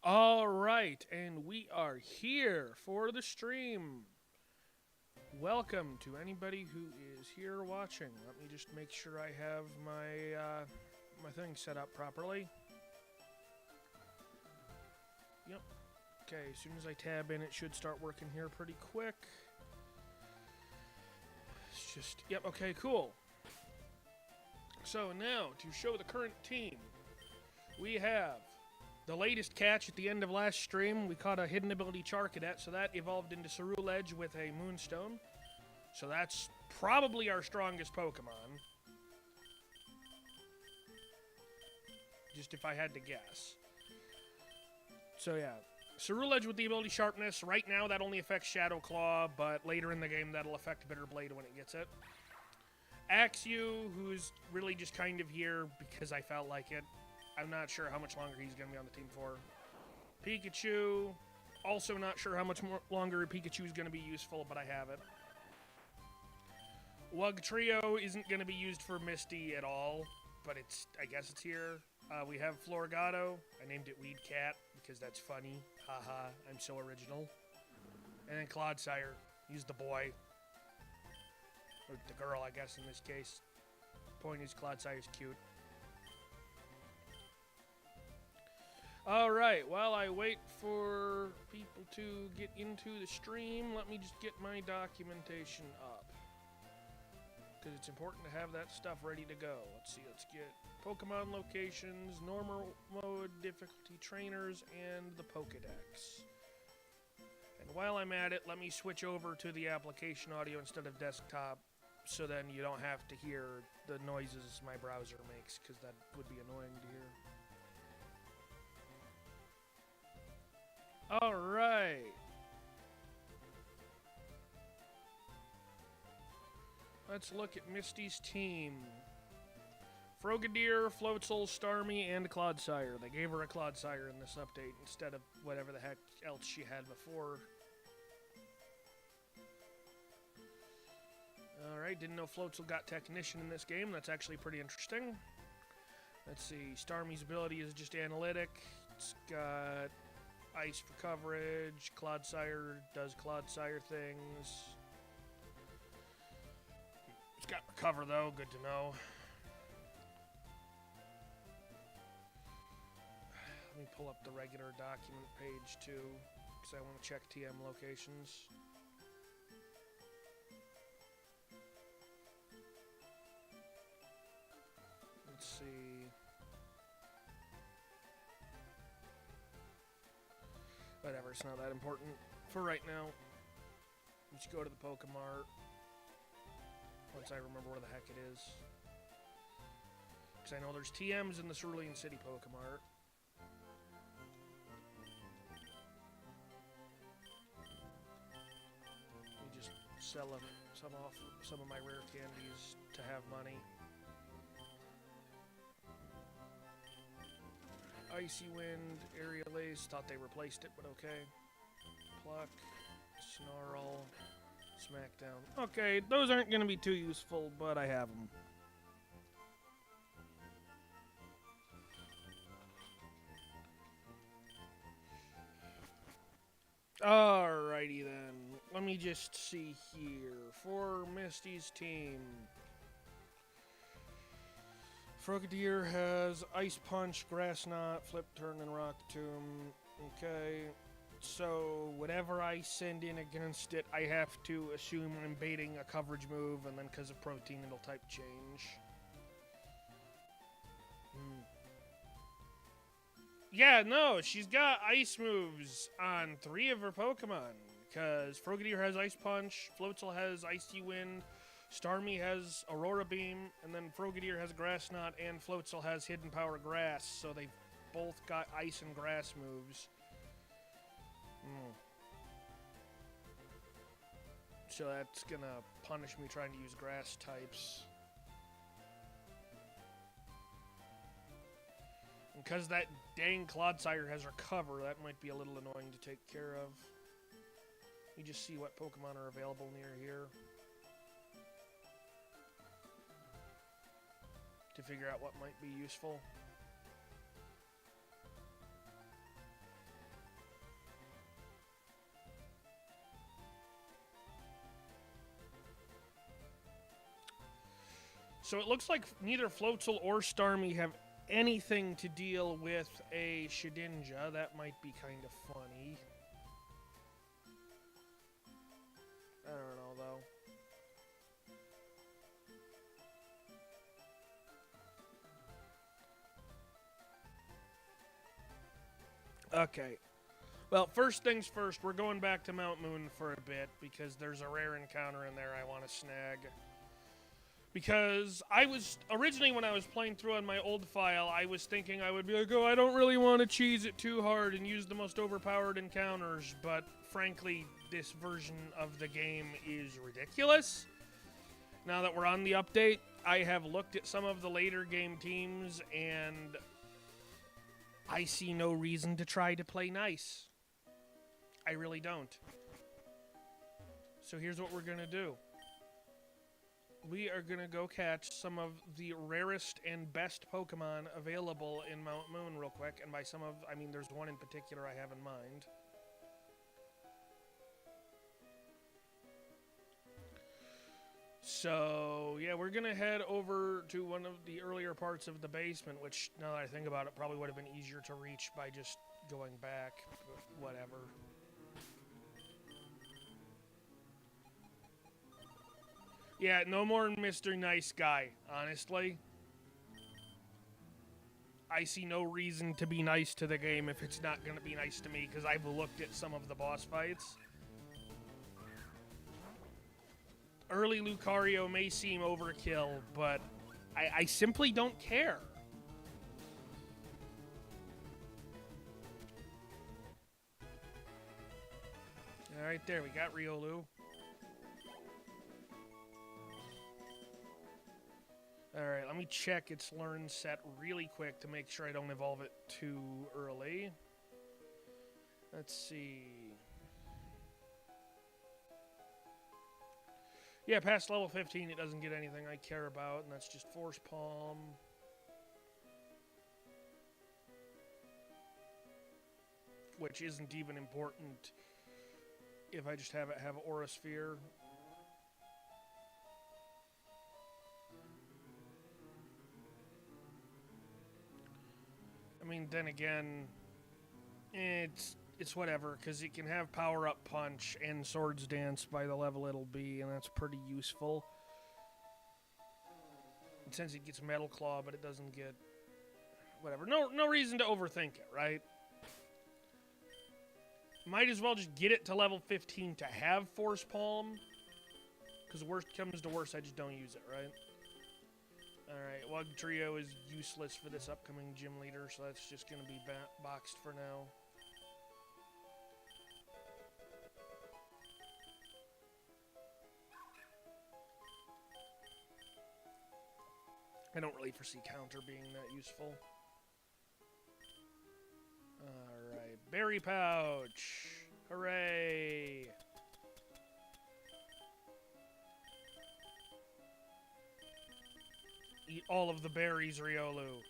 All right, and we are here for the stream. Welcome to anybody who is here watching. Let me just make sure I have my thing set up properly. Yep. Okay, as soon as I tab in, it should start working here pretty quick. It's just, yep, okay, cool. So now, to show the current team, we have the latest catch at the end of last stream. We caught a hidden ability Char Cadet, so that evolved into Ceruledge with a Moonstone. So that's probably our strongest Pokemon. Just if I had to guess. So yeah, Ceruledge with the ability Sharpness. Right now that only affects Shadow Claw, but later in the game that'll affect Bitter Blade when it gets it. Axew, who's really just kind of here because I felt like it. I'm not sure how much longer he's going to be on the team for. Pikachu, also not sure how much longer Pikachu is going to be useful, but I have it. Wugtrio isn't going to be used for Misty at all, but I guess it's here. We have Floragato. I named it Weed Cat because that's funny. Haha, I'm so original. And then Clodsire. He's the boy. Or the girl, I guess, in this case. Point is, Clodsire's cute. Alright, while I wait for people to get into the stream, let me just get my documentation up. Because it's important to have that stuff ready to go. Let's see, let's get Pokemon locations, normal mode, difficulty trainers, and the Pokedex. And while I'm at it, let me switch over to the application audio instead of desktop, so then you don't have to hear the noises my browser makes, because that would be annoying to hear. Alright. Let's look at Misty's team. Frogadier, Floatzel, Starmie, and Clodsire. They gave her a Clodsire in this update instead of whatever the heck else she had before. Alright, didn't know Floatzel got Technician in this game. That's actually pretty interesting. Let's see, Starmie's ability is just Analytic. It's got Ice for coverage. Clodsire does Clodsire things. It's got Recover, though. Good to know. Let me pull up the regular document page, too, because I want to check TM locations. Let's see. Whatever, it's not that important for right now. Let's go to the Pokemart. Once I remember where the heck it is. Because I know there's TMs in the Cerulean City Pokemart. Let me just sell some of my rare candies to have money. Icy Wind, Aerial Ace, thought they replaced it, but okay. Pluck, Snarl, Smackdown. Okay, those aren't going to be too useful, but I have them. Alrighty then. Let me just see here. For Misty's team. Frogadier has Ice Punch, Grass Knot, Flip Turn, and Rock Tomb. Okay. So, whatever I send in against it, I have to assume I'm baiting a coverage move, and then because of Protein, it'll type change. Yeah, no, she's got ice moves on 3 of her Pokemon. Because Frogadier has Ice Punch, Floatzel has Icy Wind, Starmie has Aurora Beam, and then Frogadier has Grass Knot, and Floatzel has Hidden Power Grass, so they've both got ice and grass moves. So that's gonna punish me trying to use grass types. And because that dang Clodsire has Recover, that might be a little annoying to take care of. You just see what Pokemon are available near here to figure out what might be useful. So it looks like neither Floatzel or Starmie have anything to deal with a Shedinja. That might be kind of funny. I don't know, though. Okay. Well, first things first, we're going back to Mount Moon for a bit because there's a rare encounter in there I want to snag. Because I was, originally when I was playing through on my old file, I was thinking I would be like, oh, I don't really want to cheese it too hard and use the most overpowered encounters, but frankly, this version of the game is ridiculous. Now that we're on the update, I have looked at some of the later game teams, and I see no reason to try to play nice. I really don't. So here's what we're going to do. We are going to go catch some of the rarest and best Pokemon available in Mount Moon real quick. And by some of, I mean there's one in particular I have in mind. So, yeah, we're going to head over to one of the earlier parts of the basement, which, now that I think about it, probably would have been easier to reach by just going back, but whatever. Yeah, no more Mr. Nice Guy, honestly. I see no reason to be nice to the game if it's not going to be nice to me, because I've looked at some of the boss fights. Early Lucario may seem overkill, but I simply don't care. Alright, there, we got Riolu. Alright, let me check its learn set really quick to make sure I don't evolve it too early. Let's see. Yeah, past level 15 it doesn't get anything I care about, and that's just Force Palm. Which isn't even important if I just have it have Aura Sphere. I mean, then again, it's whatever, because it can have Power Up Punch and Swords Dance by the level it'll be, and that's pretty useful. And since it gets Metal Claw, but it doesn't get whatever. No reason to overthink it, right? Might as well just get it to level 15 to have Force Palm, because worst comes to worst, I just don't use it, right? Alright, Wug Trio is useless for this upcoming gym leader, so that's just going to be boxed for now. I don't really foresee counter being that useful. Alright, Berry Pouch! Hooray! Eat all of the berries, Riolu.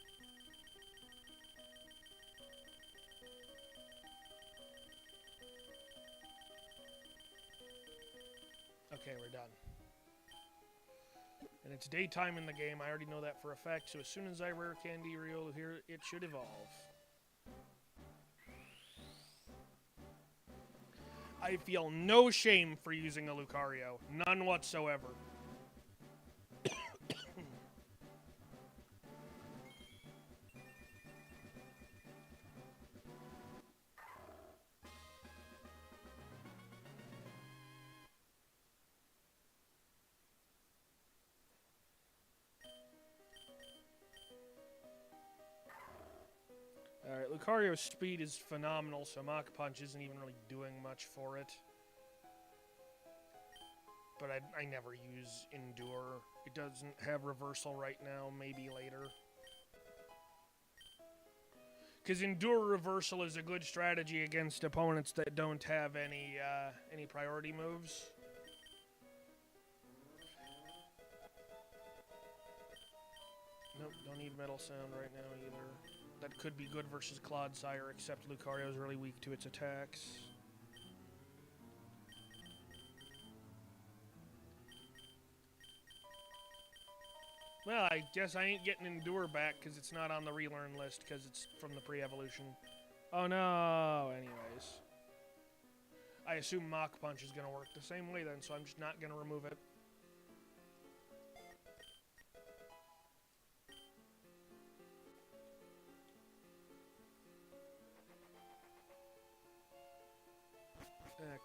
Okay, we're done. And it's daytime in the game, I already know that for a fact, so as soon as I rare candy Riolu here, it should evolve. I feel no shame for using a Lucario. None whatsoever. Alright, Lucario's speed is phenomenal, so Mach Punch isn't even really doing much for it. But I never use Endure. It doesn't have Reversal right now, maybe later. Because Endure Reversal is a good strategy against opponents that don't have any priority moves. Nope, don't need Metal Sound right now either. That could be good versus Clodsire, except Lucario is really weak to its attacks. Well, I guess I ain't getting Endure back because it's not on the relearn list because it's from the pre-evolution. Oh no, anyways. I assume Mach Punch is going to work the same way then, so I'm just not going to remove it.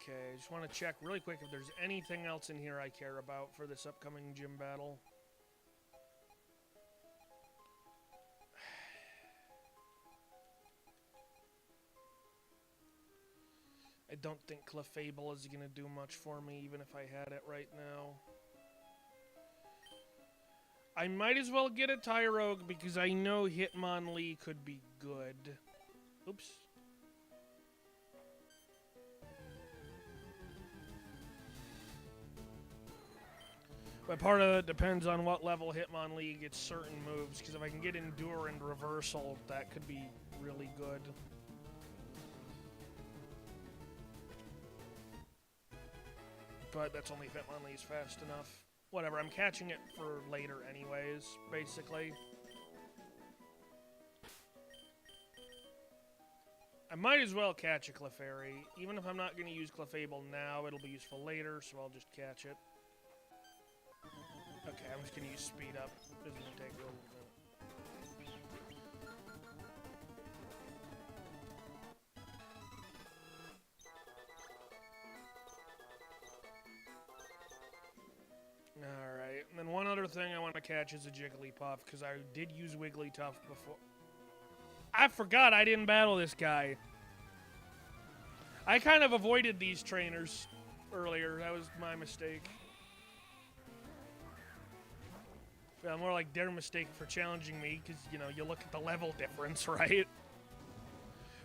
Okay, just want to check really quick if there's anything else in here I care about for this upcoming gym battle. I don't think Clefable is going to do much for me, even if I had it right now. I might as well get a Tyrogue because I know Hitmonlee could be good. Oops. But part of it depends on what level Hitmonlee gets certain moves, because if I can get Endure and Reversal, that could be really good. But that's only if Hitmonlee's fast enough. Whatever, I'm catching it for later anyways, basically. I might as well catch a Clefairy. Even if I'm not going to use Clefable now, it'll be useful later, so I'll just catch it. Okay, I'm just going to use Speed Up. This is going to take a little bit. Alright, and then one other thing I want to catch is a Jigglypuff, because I did use Wigglytuff before. I forgot I didn't battle this guy. I kind of avoided these trainers earlier. That was my mistake. Well, more like their mistake for challenging me, because, you know, you look at the level difference, right?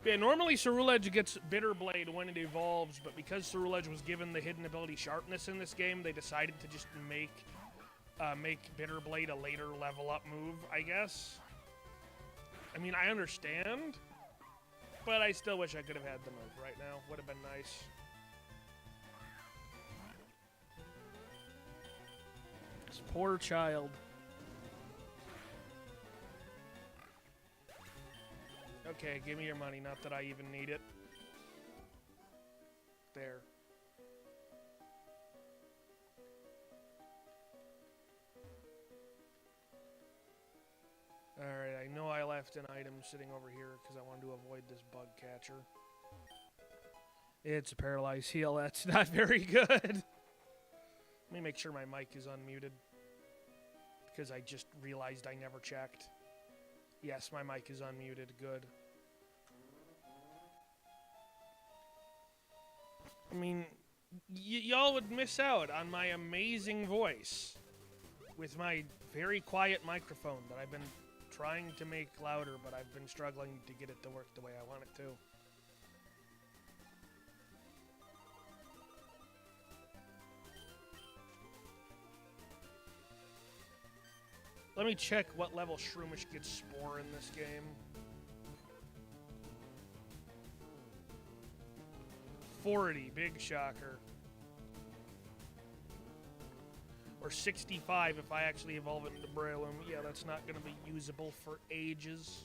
Yeah, normally Ceruledge gets Bitter Blade when it evolves, but because Ceruledge was given the hidden ability Sharpness in this game, they decided to just make Bitter Blade a later level up move, I guess. I mean, I understand, but I still wish I could have had the move right now. Would have been nice. This poor child. Okay, give me your money. Not that I even need it. There. Alright, I know I left an item sitting over here because I wanted to avoid this bug catcher. It's a paralyzed heal. That's not very good. Let me make sure my mic is unmuted, because I just realized I never checked. Yes, my mic is unmuted. Good. I mean, y'all would miss out on my amazing voice with my very quiet microphone that I've been trying to make louder, but I've been struggling to get it to work the way I want it to. Let me check what level Shroomish gets Spore in this game. 40, big shocker. Or 65 if I actually evolve it into Breloom. Yeah, that's not going to be usable for ages.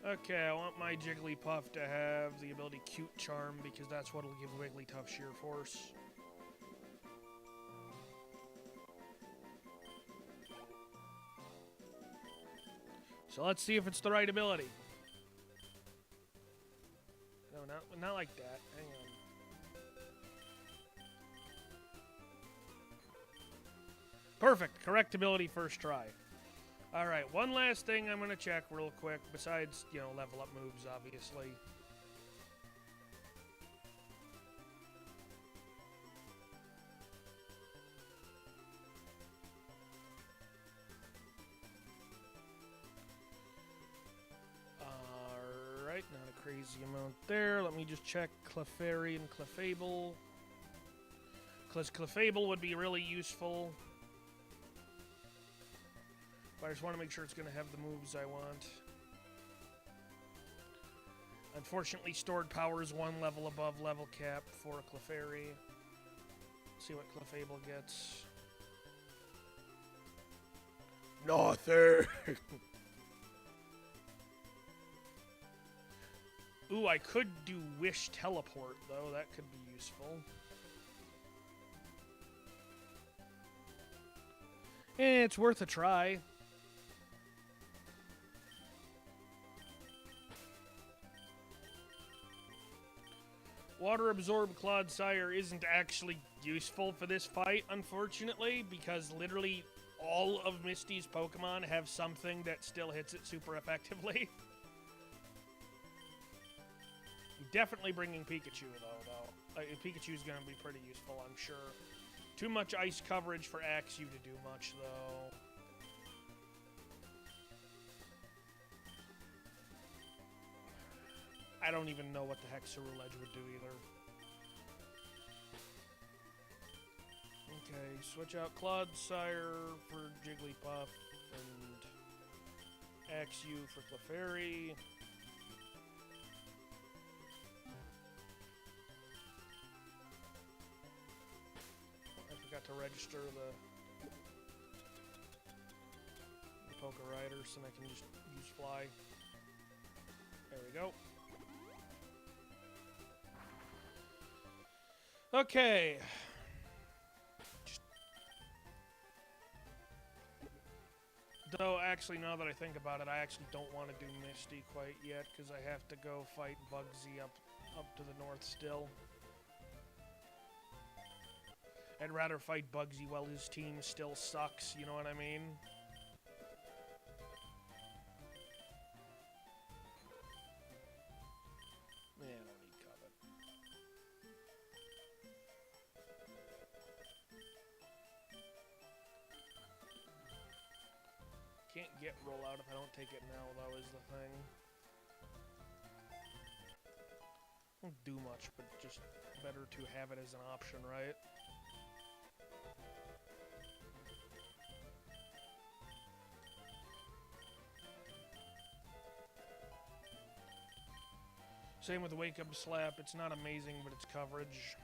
Okay, I want my Jigglypuff to have the ability Cute Charm, because that's what will give Wigglytuff Sheer Force. So let's see if it's the right ability. No, not like that. Hang on. Perfect. Correct ability first try. Alright, one last thing I'm going to check real quick, besides, you know, level up moves, obviously. Alright, not a crazy amount there. Let me just check Clefairy and Clefable. Because Clefable would be really useful. But I just want to make sure it's going to have the moves I want. Unfortunately, stored power is 1 level above level cap for Clefairy. See what Clefable gets. Nothing! Ooh, I could do Wish Teleport, though. That could be useful. It's worth a try. Water Absorb Clodsire isn't actually useful for this fight, unfortunately, because literally all of Misty's Pokemon have something that still hits it super effectively. Definitely bringing Pikachu, though. Pikachu's going to be pretty useful, I'm sure. Too much ice coverage for Axew to do much, though. I don't even know what the heck Ceruledge would do, either. Okay, switch out Clodsire for Jigglypuff, and Axew for Clefairy. Got to register the Poké Rider so I can just use Fly. There we go. Okay. Though, actually, now that I think about it, I actually don't want to do Misty quite yet, because I have to go fight Bugsy up to the north still. I'd rather fight Bugsy while his team still sucks, you know what I mean? Yeah, I don't need Covet. Can't get rollout if I don't take it now, though, is the thing. Won't do much, but just better to have it as an option, right? Same with the Wake Up Slap. It's not amazing, but it's coverage.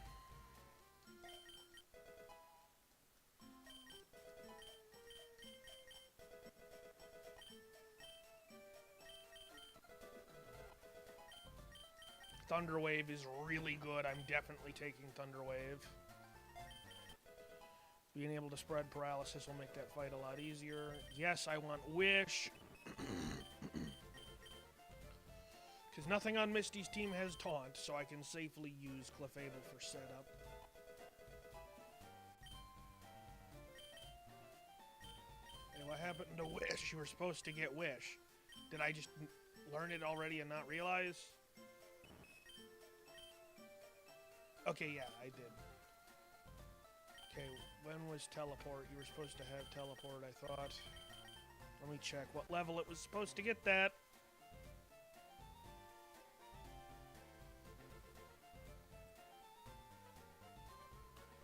Thunder Wave is really good. I'm definitely taking Thunder Wave. Being able to spread paralysis will make that fight a lot easier. Yes, I want Wish. Because nothing on Misty's team has Taunt, so I can safely use Clefable for setup. And what happened to Wish? You were supposed to get Wish. Did I just learn it already and not realize? Okay, yeah, I did. Okay, when was Teleport? You were supposed to have Teleport, I thought. Let me check what level it was supposed to get that.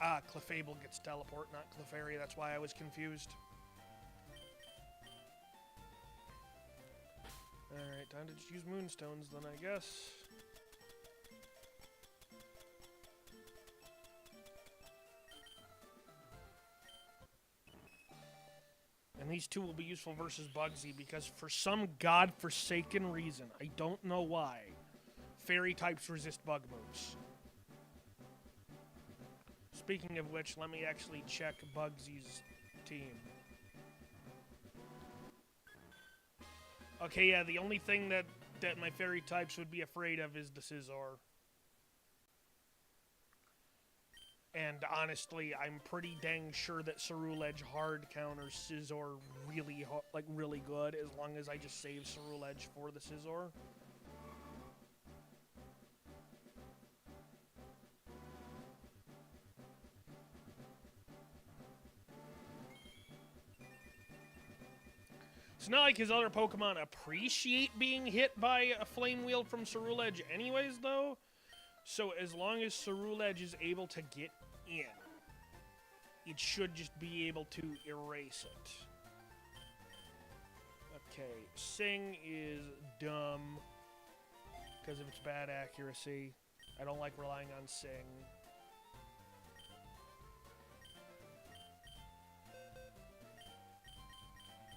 Ah, Clefable gets Teleport, not Clefairy. That's why I was confused. Alright, time to just use Moonstones then, I guess. And these two will be useful versus Bugsy because for some godforsaken reason, I don't know why, Fairy types resist bug moves. Speaking of which, let me actually check Bugsy's team. Okay, yeah, the only thing that my Fairy types would be afraid of is the Scizor. And honestly, I'm pretty dang sure that Ceruledge hard counters Scizor really good, as long as I just save Ceruledge for the Scizor. It's not like his other Pokemon appreciate being hit by a Flame Wheel from Ceruledge anyways, though. So as long as Ceruledge is able to get in, it should just be able to erase it. Okay, Sing is dumb because of its bad accuracy. I don't like relying on Sing.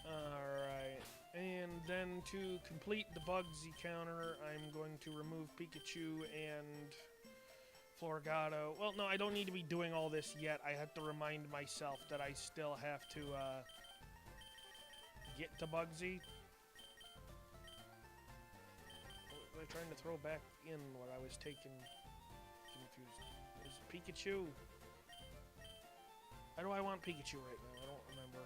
Alright, and then to complete the Bugsy counter, I'm going to remove Pikachu and Floragato. Well, no, I don't need to be doing all this yet. I have to remind myself that I still have to get to Bugsy. What was I trying to throw back in what I was taking? Confused. Is Pikachu? How do I want Pikachu right now? I don't remember.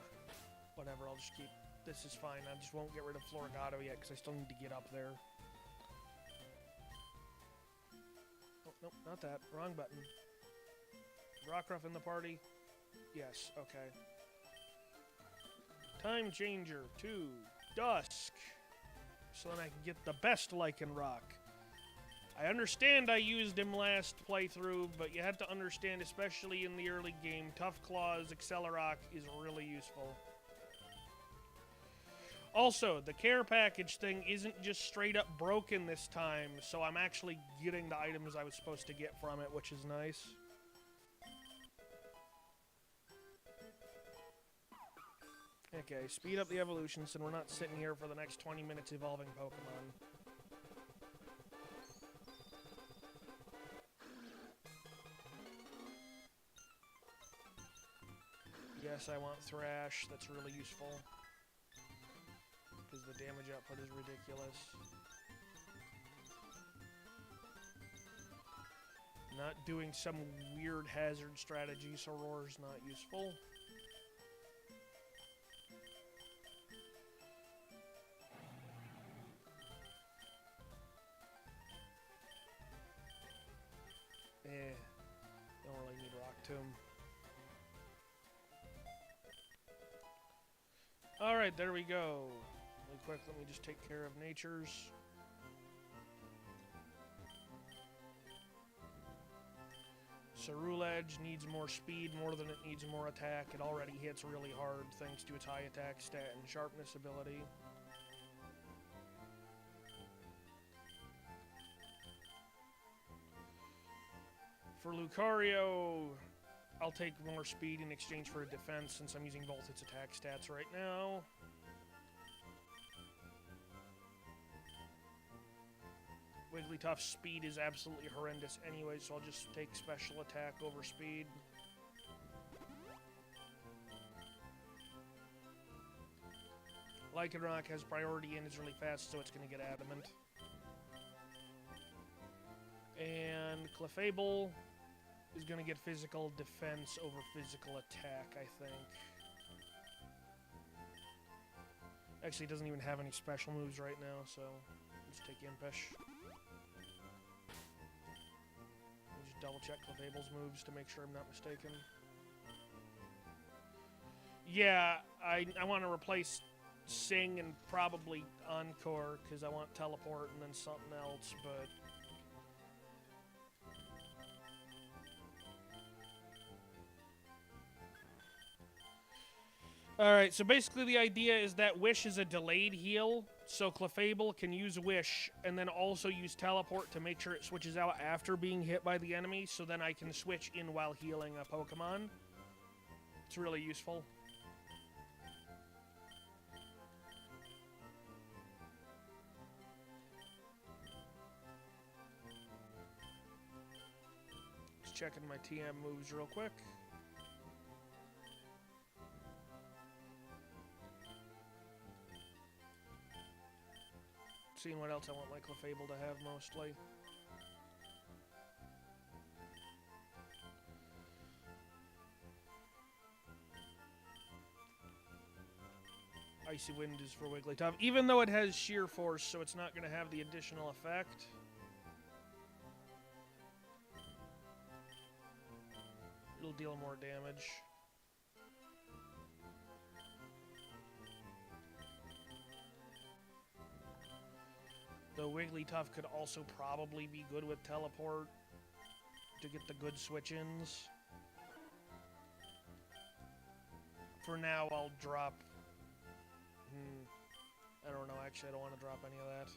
Whatever, I'll just keep... This is fine. I just won't get rid of Floragato yet, because I still need to get up there. Oh, nope, not that. Wrong button. Rockruff in the party? Yes, okay. Time changer to Dusk. So then I can get the best Lycanroc. I understand I used him last playthrough, but you have to understand, especially in the early game, Tough Claws Accelerock is really useful. Also, the care package thing isn't just straight up broken this time, so I'm actually getting the items I was supposed to get from it, which is nice. Okay, speed up the evolution so we're not sitting here for the next 20 minutes evolving Pokemon. Yes, I want Thrash, that's really useful. Because the damage output is ridiculous. Not doing some weird hazard strategy, so Roar's not useful. Don't really need Rock Tomb. Alright, there we go. Really quick, let me just take care of Nature's. Cerulege needs more speed more than it needs more attack. It already hits really hard thanks to its high attack stat and sharpness ability. For Lucario, I'll take more speed in exchange for a defense since I'm using both its attack stats right now. Wigglytuff's speed is absolutely horrendous anyway, so I'll just take special attack over speed. Lycanroc has priority and is really fast, so it's going to get Adamant. And Clefable is going to get physical defense over physical attack, I think. Actually, it doesn't even have any special moves right now, so let's take Impish. I'll just double check Clefable's moves to make sure I'm not mistaken. Yeah, I want to replace Sing and probably Encore, because I want Teleport and then something else, but... Alright, so basically the idea is that Wish is a delayed heal, so Clefable can use Wish and then also use Teleport to make sure it switches out after being hit by the enemy, so then I can switch in while healing a Pokemon. It's really useful. Just checking my TM moves real quick. Seeing what else I want my Clefable to have, mostly. Icy Wind is for Wigglytuff, even though it has Sheer Force, so it's not going to have the additional effect. It'll deal more damage. Though Wigglytuff could also probably be good with Teleport to get the good switch-ins. For now, I'll drop... I don't know, actually, I don't want to drop any of that.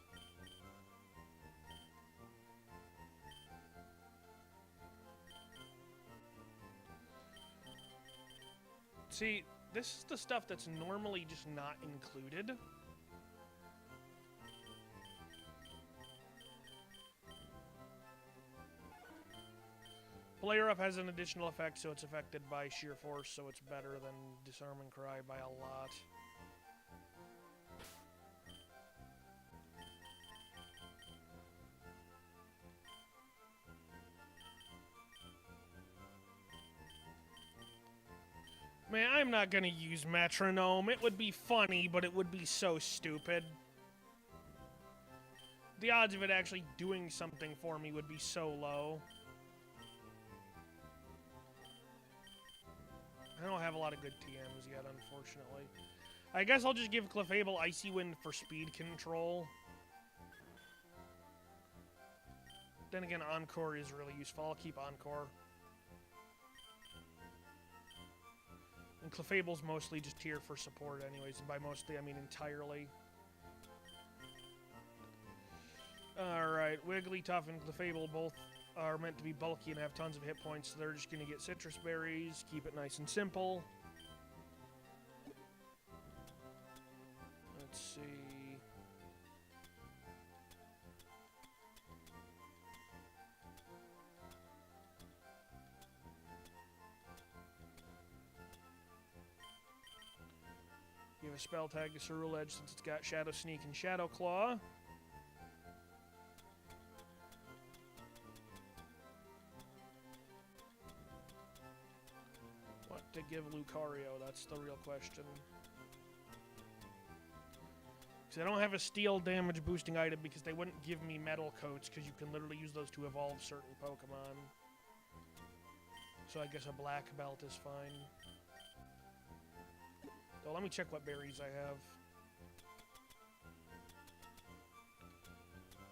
See, this is the stuff that's normally just not included. Player Up has an additional effect, so it's affected by sheer force, so it's better than Disarm and Cry by a lot. Man, I'm not gonna use Metronome. It would be funny, but it would be so stupid. The odds of it actually doing something for me would be so low. I don't have a lot of good TMs yet, unfortunately. I guess I'll just give Clefable Icy Wind for speed control. Then again, Encore is really useful. I'll keep Encore. And Clefable's mostly just here for support anyways. And by mostly, I mean entirely. Alright, Wigglytuff and Clefable both are meant to be bulky and have tons of hit points, so they're just going to get citrus berries, keep it nice and simple. Let's see. Give a spell tag to Ceruledge since it's got Shadow Sneak and Shadow Claw. To give Lucario, that's the real question. Because I don't have a steel damage boosting item because they wouldn't give me metal coats because you can literally use those to evolve certain Pokemon. So I guess a black belt is fine. So let me check what berries I have.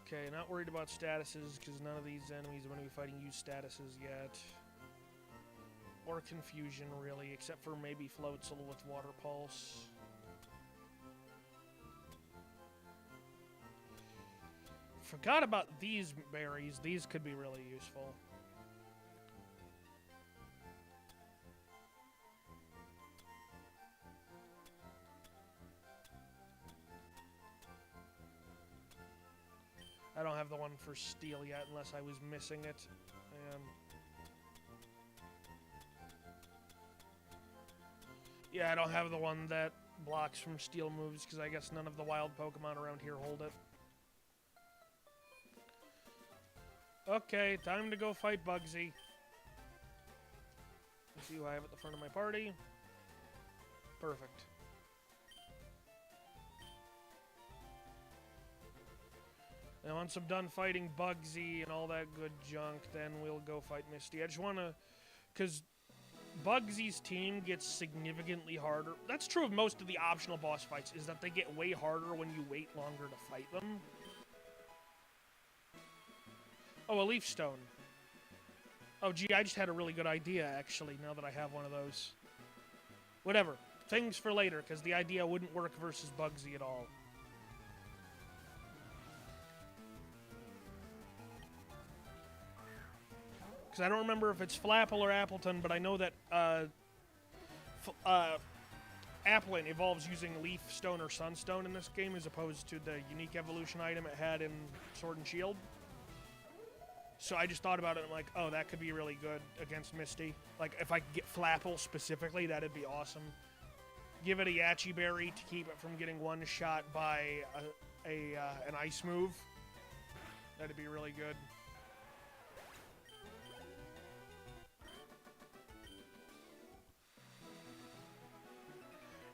Okay, not worried about statuses because none of these enemies I'm going to be fighting use statuses yet. Or Confusion, really, except for maybe Floatzel with Water Pulse. Forgot about these berries. These could be really useful. I don't have the one for Steel yet, unless I was missing it. And yeah, I don't have the one that blocks from steel moves, because I guess none of the wild Pokemon around here hold it. Okay, time to go fight Bugsy. Let's see who I have at the front of my party. Perfect. And once I'm done fighting Bugsy and all that good junk, then we'll go fight Misty. I just want to... because Bugsy's team gets significantly harder. That's true of most of the optional boss fights, is that they get way harder when you wait longer to fight them. Oh, a Leaf Stone. Oh, gee, I just had a really good idea, actually, now that I have one of those. Whatever. Things for later, because the idea wouldn't work versus Bugsy at all. Because I don't remember if it's Flapple or Appleton, but I know that Applin evolves using Leaf Stone or Sunstone in this game, as opposed to the unique evolution item it had in Sword and Shield. So I just thought about it, and I'm like, oh, that could be really good against Misty. Like, if I could get Flapple specifically, that'd be awesome. Give it a Yachi Berry to keep it from getting one-shot by an ice move. That'd be really good.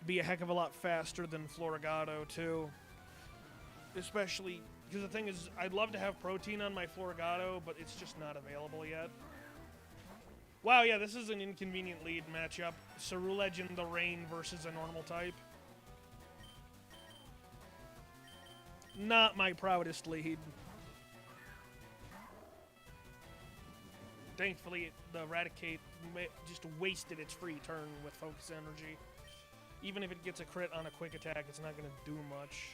Be a heck of a lot faster than Floragato, too. Especially, because the thing is, I'd love to have protein on my Floragato, but it's just not available yet. Wow, yeah, this is an inconvenient lead matchup. Ceruledge in the rain versus a normal type. Not my proudest lead. Thankfully, the Eradicate just wasted its free turn with Focus Energy. Even if it gets a crit on a quick attack, it's not going to do much.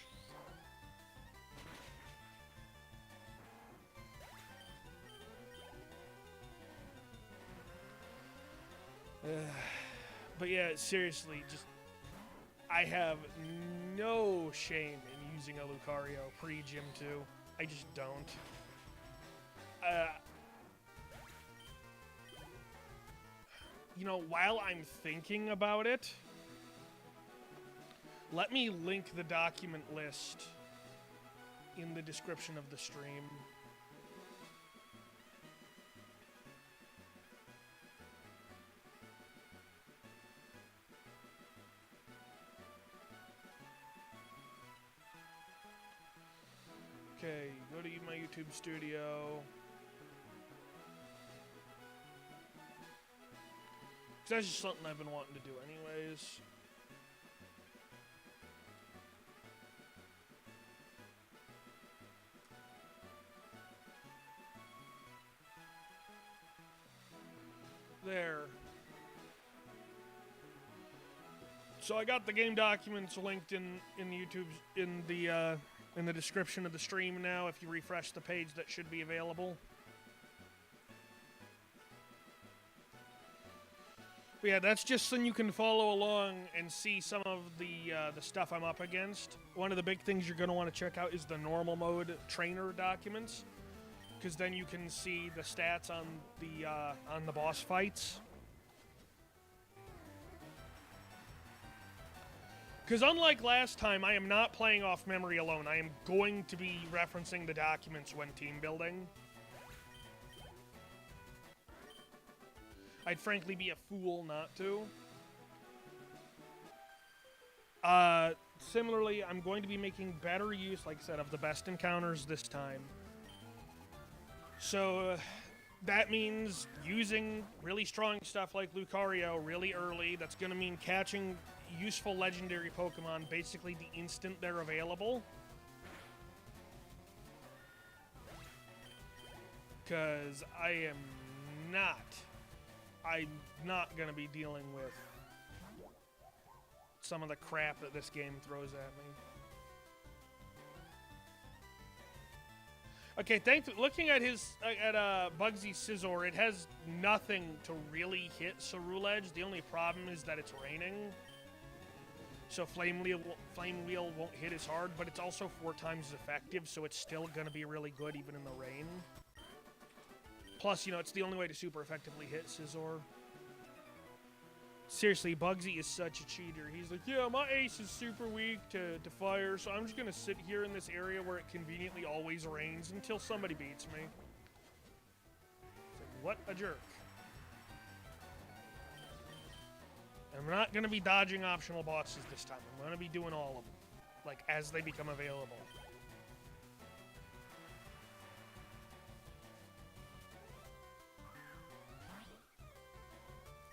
But yeah, seriously, just I have no shame in using a Lucario pre-Gym 2. I just don't. You know, while I'm thinking about it, let me link the document list in the description of the stream. Okay, go to my YouTube studio. That's just something I've been wanting to do anyways. There. So I got the game documents linked in YouTube in the description of the stream now. If you refresh the page, that should be available. But yeah, that's just so you can follow along and see some of the stuff I'm up against. One of the big things you're going to want to check out is the normal mode trainer documents, because then you can see the stats on the boss fights. Because unlike last time, I am not playing off memory alone. I am going to be referencing the documents when team building. I'd frankly be a fool not to. Similarly, I'm going to be making better use, like I said, of the best encounters this time. So that means using really strong stuff like Lucario really early. That's going to mean catching useful legendary Pokemon basically the instant they're available. Because I'm not going to be dealing with some of the crap that this game throws at me. Okay, looking at Bugsy's Scizor, it has nothing to really hit Ceruledge. The only problem is that it's raining. So Flame Wheel won't hit as hard, but it's also 4 times as effective, so it's still going to be really good even in the rain. Plus, you know, it's the only way to super effectively hit Scizor. Seriously, Bugsy is such a cheater. He's like, yeah, my ace is super weak to fire, so I'm just going to sit here in this area where it conveniently always rains until somebody beats me. It's like, what a jerk. I'm not going to be dodging optional bosses this time. I'm going to be doing all of them, like, as they become available.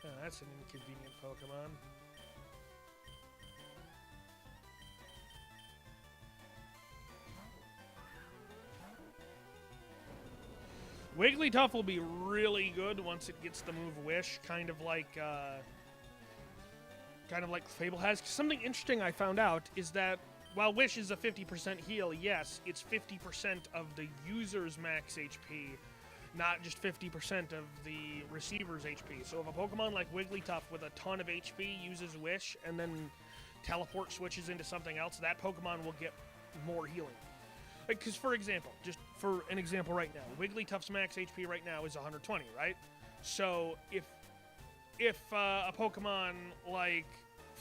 Oh, that's an inconvenient Pokemon. Wigglytuff will be really good once it gets the move Wish, kind of like Fable has. Something interesting I found out is that while Wish is a 50% heal, yes, it's 50% of the user's max HP, not just 50% of the receiver's HP. So if a Pokemon like Wigglytuff with a ton of HP uses Wish and then teleport switches into something else, that Pokemon will get more healing. Because, for example, just for an example right now, Wigglytuff's max HP right now is 120, right? So if a Pokemon like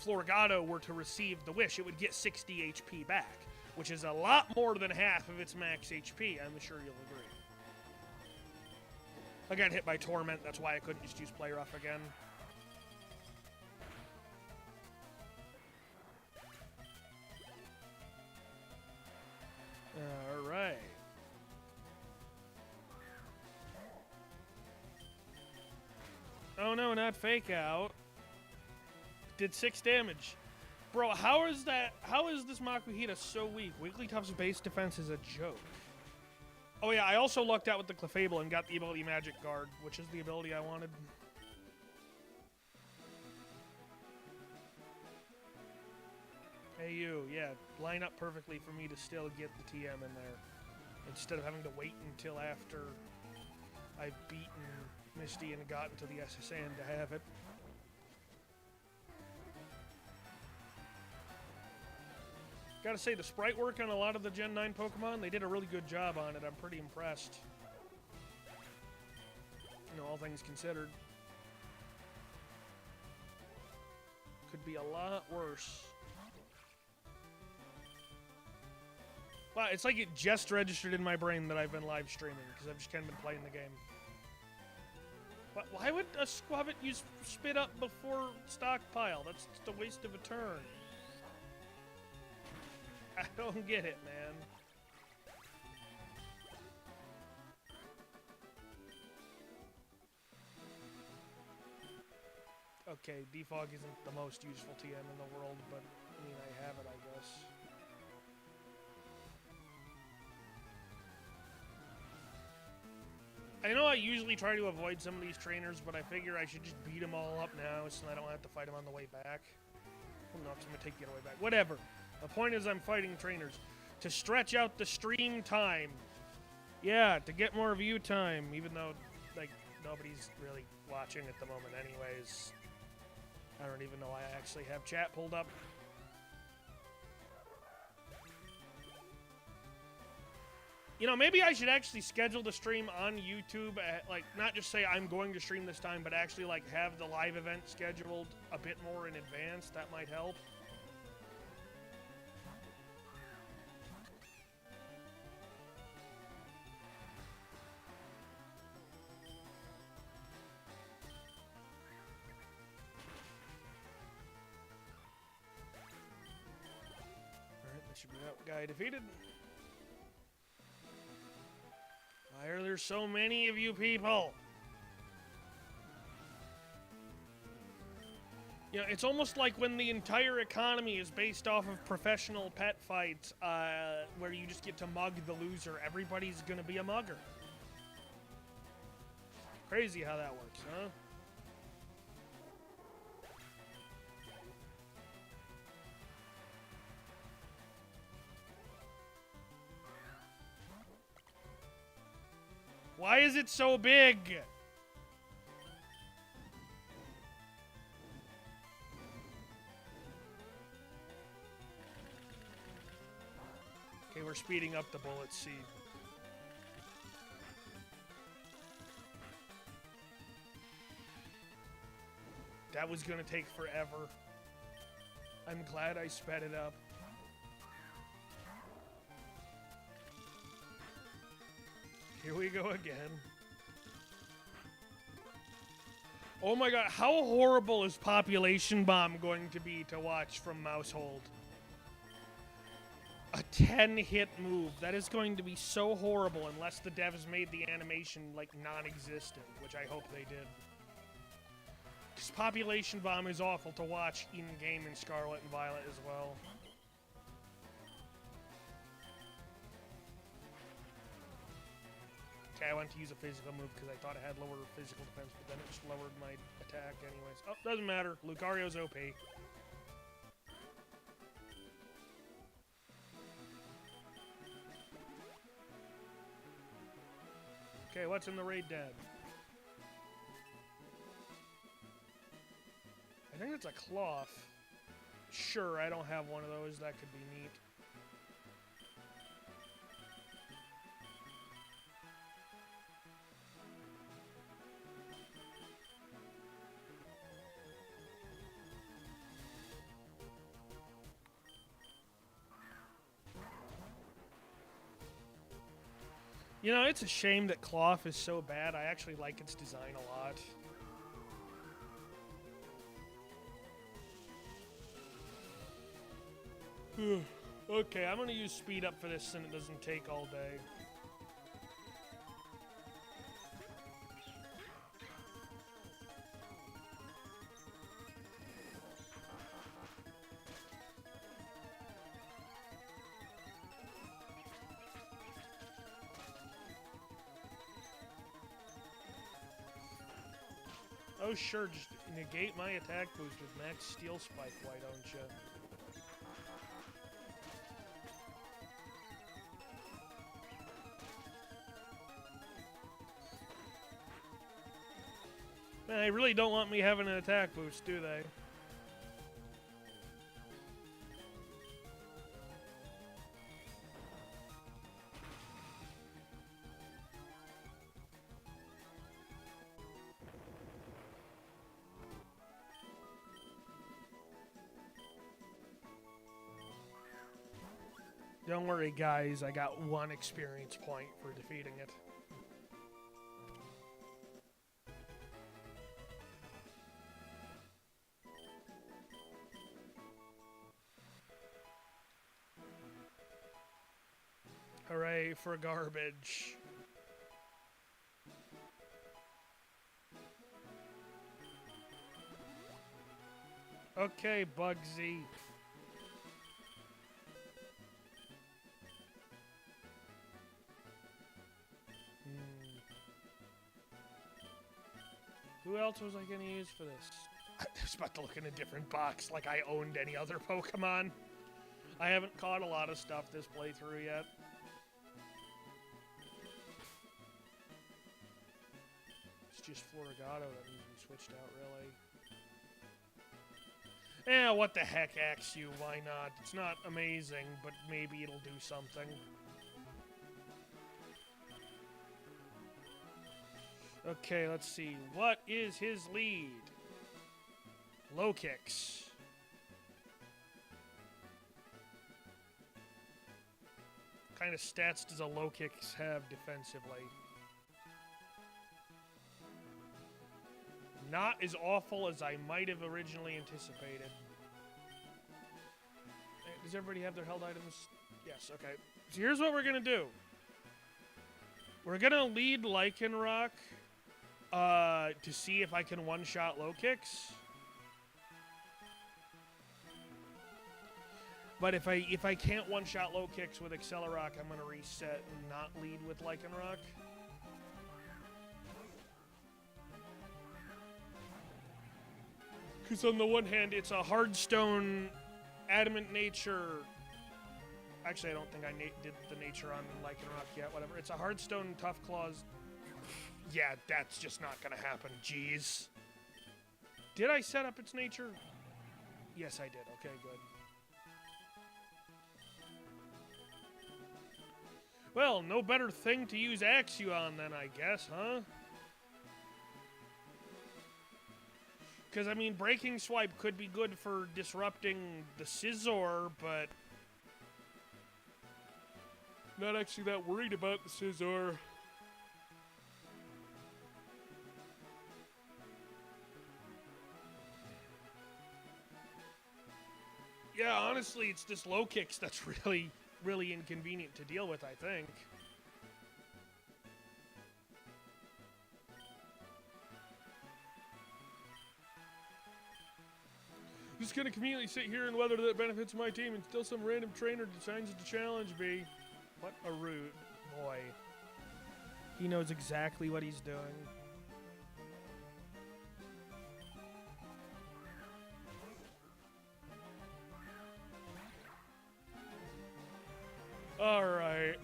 Floragato were to receive the Wish, it would get 60 HP back, which is a lot more than half of its max HP, I'm sure you'll agree. I got hit by Torment, that's why I couldn't just use Play Rough again. Alright. Oh no, not Fake Out. Did 6 damage. Bro, how is this Makuhita so weak? Wigglytuff's base defense is a joke. Oh yeah, I also lucked out with the Clefable and got the ability Magic Guard, which is the ability I wanted. Hey you, yeah, line up perfectly for me to still get the TM in there, instead of having to wait until after I've beaten Misty and gotten to the SSN to have it. Gotta say, the sprite work on a lot of the Gen 9 Pokemon, they did a really good job on it. I'm pretty impressed. You know, all things considered. Could be a lot worse. Wow, it's like it just registered in my brain that I've been live streaming, because I've just kind of been playing the game. But why would a Squabbit use spit up before stockpile? That's just a waste of a turn. I don't get it, man. Okay, defog isn't the most useful TM in the world, but I mean, I have it, I guess. I know I usually try to avoid some of these trainers, but I figure I should just beat them all up now so I don't have to fight them on the way back. Well, no, I'm going to take the other way back. Whatever. The point is I'm fighting trainers. To stretch out the stream time. Yeah, to get more view time, even though, like, nobody's really watching at the moment anyways. I don't even know why I actually have chat pulled up. You know, maybe I should actually schedule the stream on YouTube, like, not just say I'm going to stream this time, but actually, like, have the live event scheduled a bit more in advance. That might help. Alright, that should be that guy defeated. Why are there so many of you people? You know, it's almost like when the entire economy is based off of professional pet fights, where you just get to mug the loser. Everybody's gonna be a mugger. Crazy how that works, huh? Why is it so big? Okay, we're speeding up the bullets, see. That was gonna take forever. I'm glad I sped it up. Here we go again. Oh my god, how horrible is Population Bomb going to be to watch from Mousehold? A 10-hit move. That is going to be so horrible unless the devs made the animation, like, non-existent, which I hope they did. Because Population Bomb is awful to watch in-game in Scarlet and Violet as well. Okay, I went to use a physical move because I thought it had lower physical defense, but then it just lowered my attack anyways. Oh, doesn't matter. Lucario's OP. Okay, what's in the raid dad? I think it's a cloth. Sure, I don't have one of those. That could be neat. You know, it's a shame that cloth is so bad. I actually like its design a lot. Okay, I'm gonna use speed up for this and it doesn't take all day. Oh sure, just negate my attack boost with max steel spike, why don't you? Man, they really don't want me having an attack boost, do they? Don't worry, guys. I got 1 experience point for defeating it. Hooray for garbage. Okay, Bugsy. Who else was I going to use for this? I was about to look in a different box like I owned any other Pokemon. I haven't caught a lot of stuff this playthrough yet. It's just Floragato that needs to be switched out, really. Eh, what the heck, Axe you, why not? It's not amazing, but maybe it'll do something. Okay, let's see. What is his lead? Low kicks. What kind of stats does a low kicks have defensively? Not as awful as I might have originally anticipated. Does everybody have their held items? Yes, okay. So here's what we're going to do. We're going to lead Lycanroc to see if I can one-shot low kicks. But if I can't one-shot low kicks with Accelerock, I'm going to reset and not lead with Lycanroc. Because on the one hand, it's a hardstone, adamant nature. Actually, I don't think I did the nature on Lycanroc yet. Whatever. It's a hardstone, tough claws. Yeah, that's just not going to happen. Jeez. Did I set up its nature? Yes, I did. Okay, good. Well, no better thing to use Axew on then, I guess, huh? Because, I mean, Breaking Swipe could be good for disrupting the Scizor, but not actually that worried about the Scizor. Yeah, honestly, it's just low kicks that's really inconvenient to deal with, I think. Just gonna conveniently sit here and weather that benefits my team until some random trainer decides to challenge me. What a rude boy. He knows exactly what he's doing. Alright.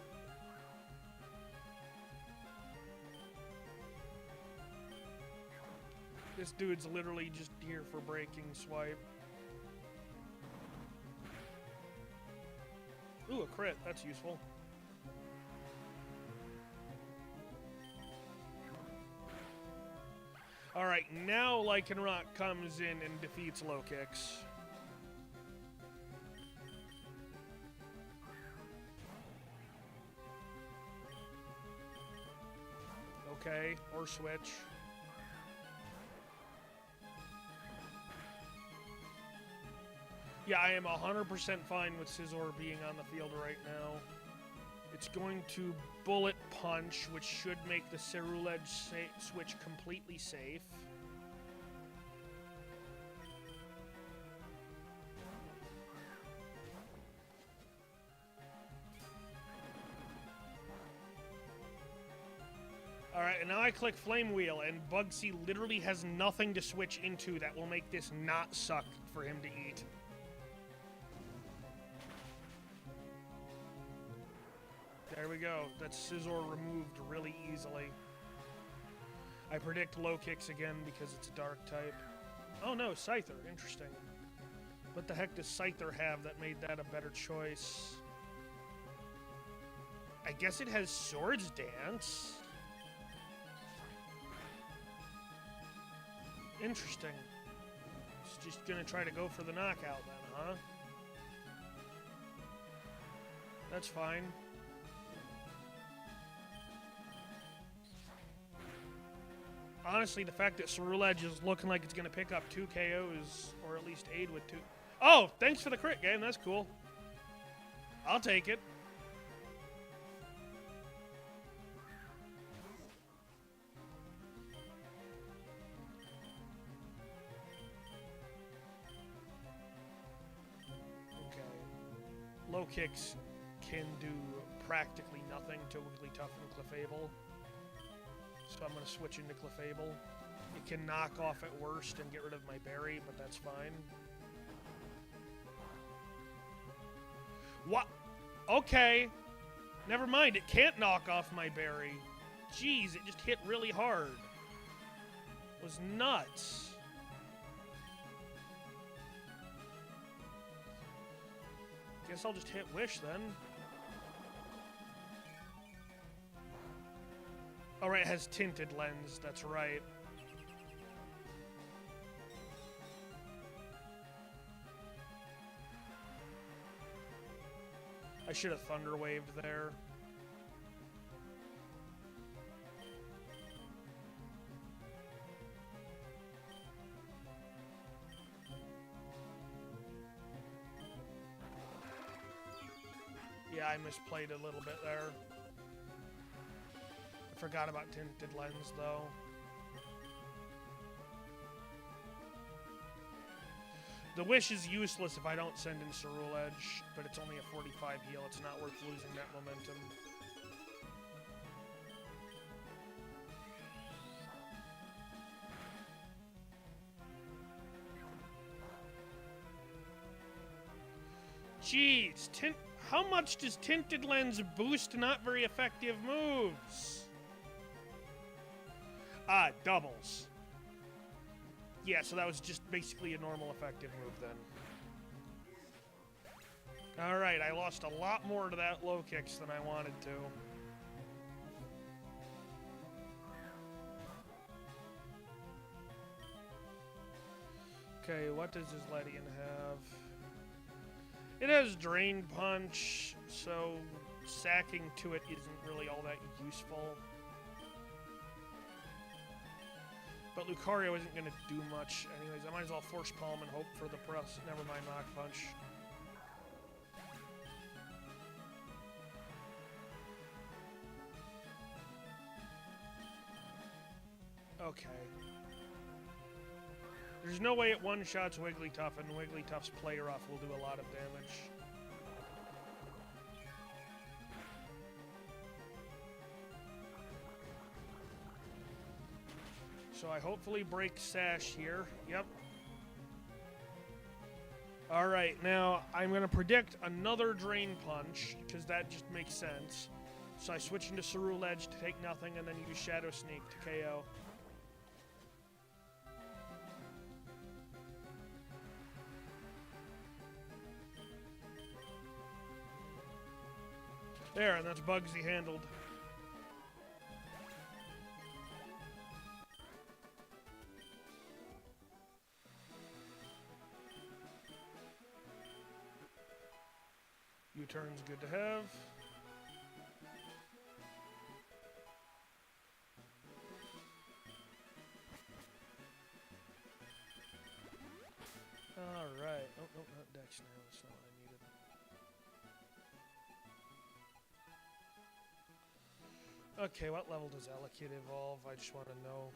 This dude's literally just here for Breaking Swipe. Ooh, a crit. That's useful. Alright, now Lycanroc comes in and defeats low kicks. Okay, or switch. Yeah, I am 100% fine with Scizor being on the field right now. It's going to Bullet Punch, which should make the Ceruledge switch completely safe. Alright, and now I click Flame Wheel, and Bugsy literally has nothing to switch into that will make this not suck for him to eat. There we go. That's Scizor removed really easily. I predict low kicks again because it's a dark type. Oh no, Scyther. Interesting. What the heck does Scyther have that made that a better choice? I guess it has Swords Dance. Interesting. It's just gonna try to go for the knockout then, huh? That's fine. Honestly, the fact that Ceruledge is looking like it's going to pick up 2 KOs, or at least aid with 2... Oh, thanks for the crit, game. That's cool. I'll take it. Okay. Low kicks can do practically nothing to Wigglytuff and Clefable. So I'm going to switch into Clefable. It can knock off at worst and get rid of my berry, but that's fine. What? Okay. Never mind, it can't knock off my berry. Jeez, it just hit really hard. It was nuts. Guess I'll just hit Wish then. Oh, right, it has Tinted Lens, that's right. I should have Thunder Waved there. Yeah, I misplayed a little bit there. I forgot about Tinted Lens, though. The Wish is useless if I don't send in Ceruledge, but it's only a 45 heal. It's not worth losing that momentum. Jeez, how much does Tinted Lens boost not very effective moves? Ah, doubles. Yeah, so that was just basically a normal effective move then. Alright, I lost a lot more to that low kicks than I wanted to. Okay, what does this Ledian have? It has Drain Punch, so sacking to it isn't really all that useful. But Lucario isn't going to do much anyways. I might as well Force Palm and hope for the press. Never mind Mach Punch. Okay. There's no way it one-shots Wigglytuff, and Wigglytuff's Play Rough will do a lot of damage. So I hopefully break Sash here. Yep. Alright, now I'm going to predict another Drain Punch, because that just makes sense. So I switch into Ceruledge to take nothing, and then use Shadow Sneak to KO. There, and that's Bugsy handled. U-turn's good to have. Alright. Oh, no, not Dex now. That's not what I needed. Okay, what level does Elekid evolve? I just want to know.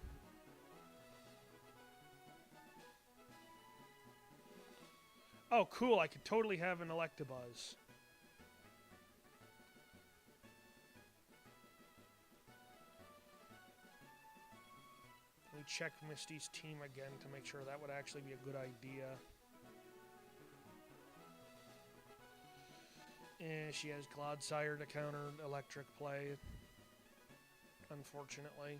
Oh, cool. I could totally have an Electabuzz. Let me check Misty's team again to make sure that would actually be a good idea. She has Clodsire to counter Electric Play. Unfortunately.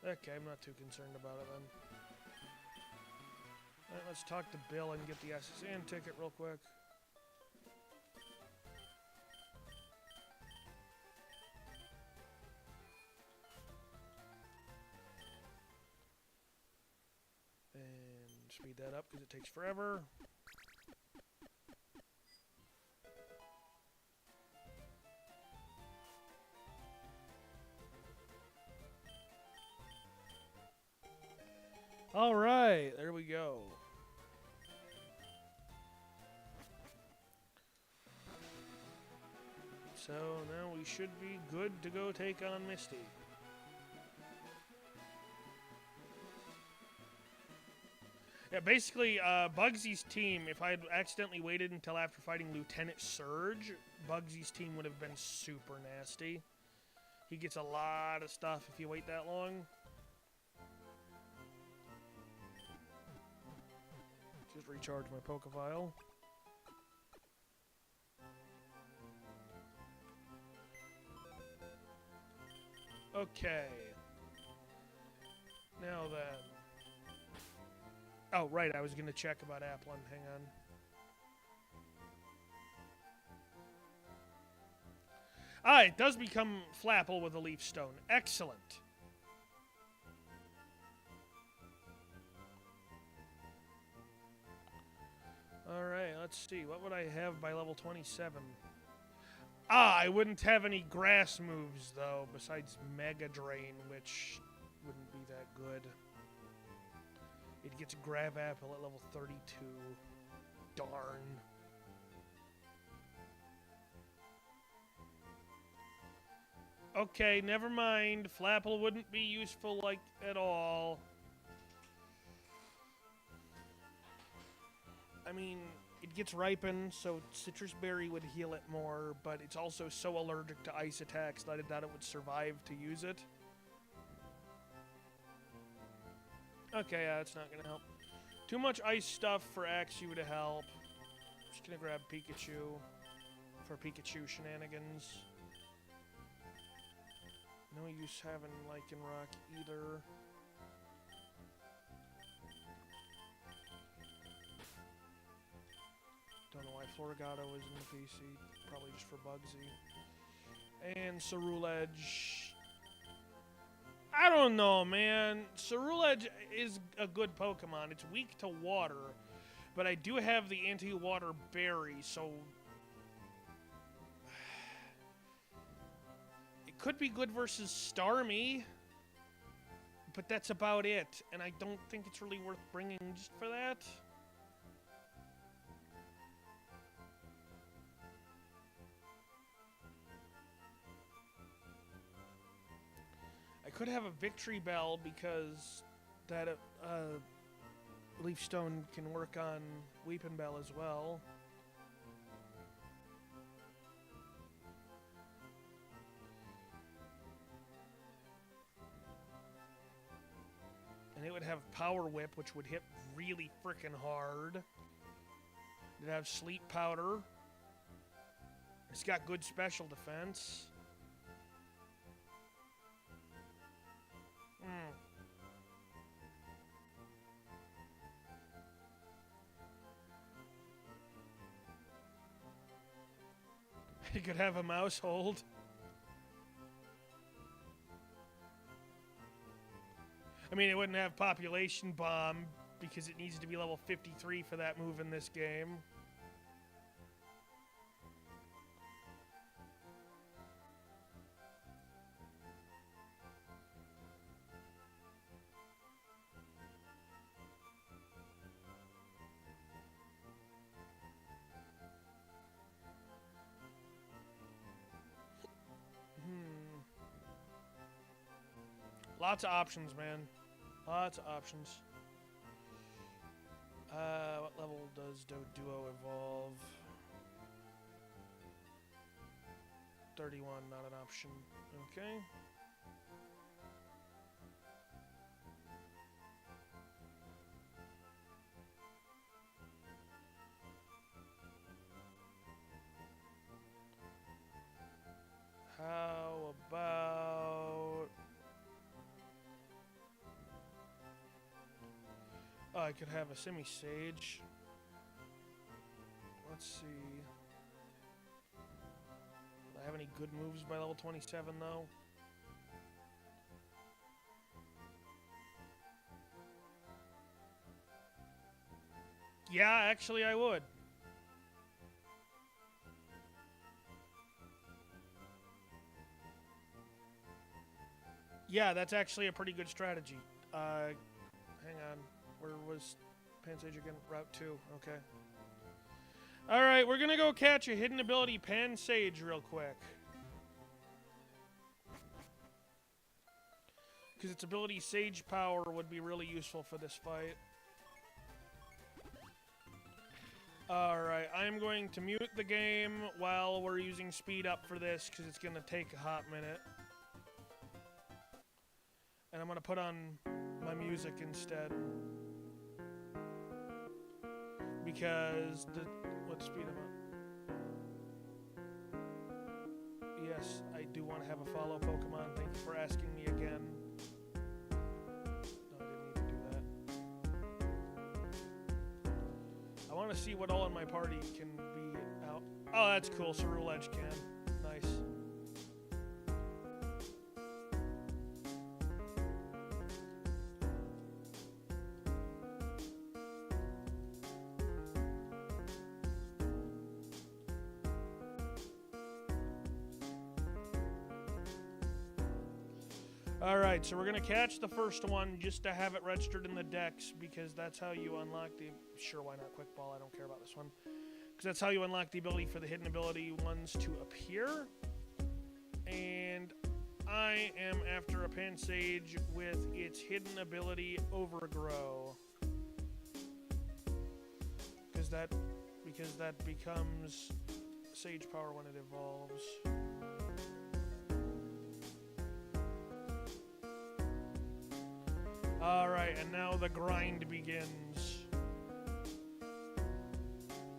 Okay, I'm not too concerned about it then. Alright, let's talk to Bill and get the SSN ticket real quick. And speed that up because it takes forever. Alright, there we go. So now we should be good to go take on Misty. Yeah, basically, Bugsy's team, if I had accidentally waited until after fighting Lieutenant Surge, Bugsy's team would have been super nasty. He gets a lot of stuff if you wait that long. Just recharge my Pokefile. Okay. Now then. Oh, right, I was going to check about Applin. Hang on. Ah, it does become Flapple with a Leaf Stone. Excellent. Alright, let's see. What would I have by level 27? Ah, I wouldn't have any grass moves, though, besides Mega Drain, which wouldn't be that good. It gets Grab Apple at level 32. Darn. Okay, never mind. Flapple wouldn't be useful, like, at all. I mean, it gets ripened, so Citrus Berry would heal it more, but it's also so allergic to ice attacks that I doubt it would survive to use it. Okay, yeah, it's not gonna help. Too much ice stuff for Axew to help. Just gonna grab Pikachu for Pikachu shenanigans. No use having Lycanroc either. Don't know why Floragato is in the PC. Probably just for Bugsy. And Ceruledge. I don't know, man. Ceruledge is a good Pokemon. It's weak to water. But I do have the anti-water berry, so... It could be good versus Starmie. But that's about it. And I don't think it's really worth bringing just for that. I could have a Victory Bell because that Leaf Stone can work on Weepin' Bell as well. And it would have Power Whip, which would hit really frickin' hard. It'd have Sleep Powder. It's got good special defense. You could have a mouse hold. I mean, it wouldn't have Population Bomb because it needs to be level 53 for that move in this game. Lots of options, man. Lots of options. What level does Doduo evolve? 31, not an option. Okay. How about... Oh, I could have a Semi-Sage. Let's see. Do I have any good moves by level 27, though? Yeah, actually I would. Yeah, that's actually a pretty good strategy. Hang hang on. Where was Pansage again? Route 2. Okay. Alright, we're gonna go catch a hidden ability Pansage real quick. Because its ability Sage Power would be really useful for this fight. Alright, I'm going to mute the game while we're using speed up for this, because it's going to take a hot minute. And I'm going to put on my music instead. Because what speed am I? Yes, I do want to have a follow Pokemon. Thank you for asking me again. I want to see what all in my party can be out. Oh, that's cool. Cerule Edge can. Nice. Alright, so we're going to catch the first one just to have it registered in the dex, because that's how you unlock the... Sure, why not Quick Ball? I don't care about this one. Because that's how you unlock the ability for the hidden ability ones to appear. And I am after a Pansage with its hidden ability Overgrow. Because that becomes Sage Power when it evolves. Alright, and now the grind begins.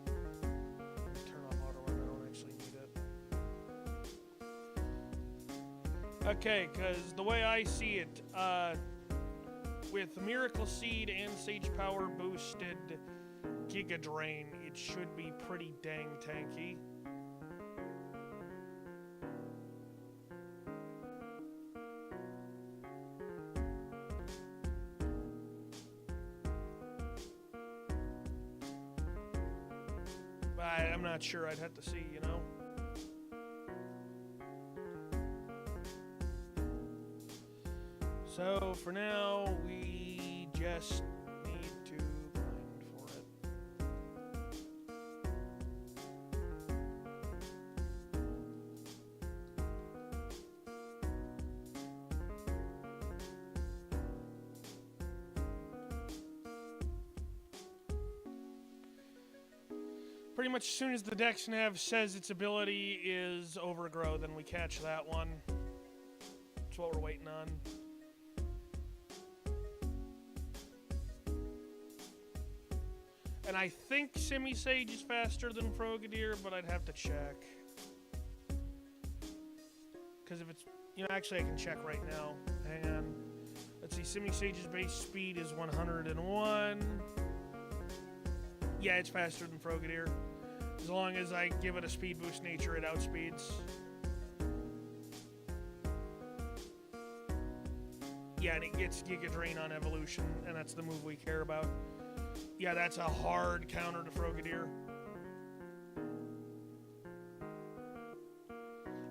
Turn off auto run, I don't actually need it. Okay, because the way I see it, with Miracle Seed and Sage Power boosted Giga Drain, it should be pretty dang tanky. I'm not sure. I'd have to see, you know. So for now, we just need to grind for it. Pretty much as soon as the Dex Nav says its ability is Overgrow, then we catch that one. That's what we're waiting on. And I think Simisage is faster than Frogadier, but I'd have to check. Because if it's... You know, actually I can check right now. Hang on. Let's see, Simisage's base speed is 101. Yeah, it's faster than Frogadier. As long as I give it a speed boost nature, it outspeeds. Yeah, and it gets Giga Drain on evolution, and that's the move we care about. Yeah, that's a hard counter to Frogadier.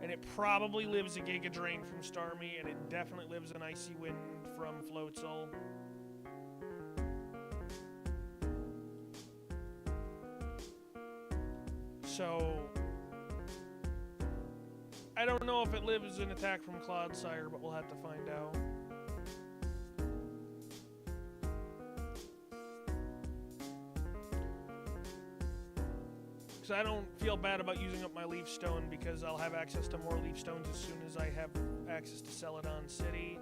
And it probably lives a Giga Drain from Starmie, and it definitely lives an Icy Wind from Floatzel. So, I don't know if it lives an attack from Clodsire, but we'll have to find out. Because I don't feel bad about using up my Leaf Stone, because I'll have access to more Leaf Stones as soon as I have access to Celadon City.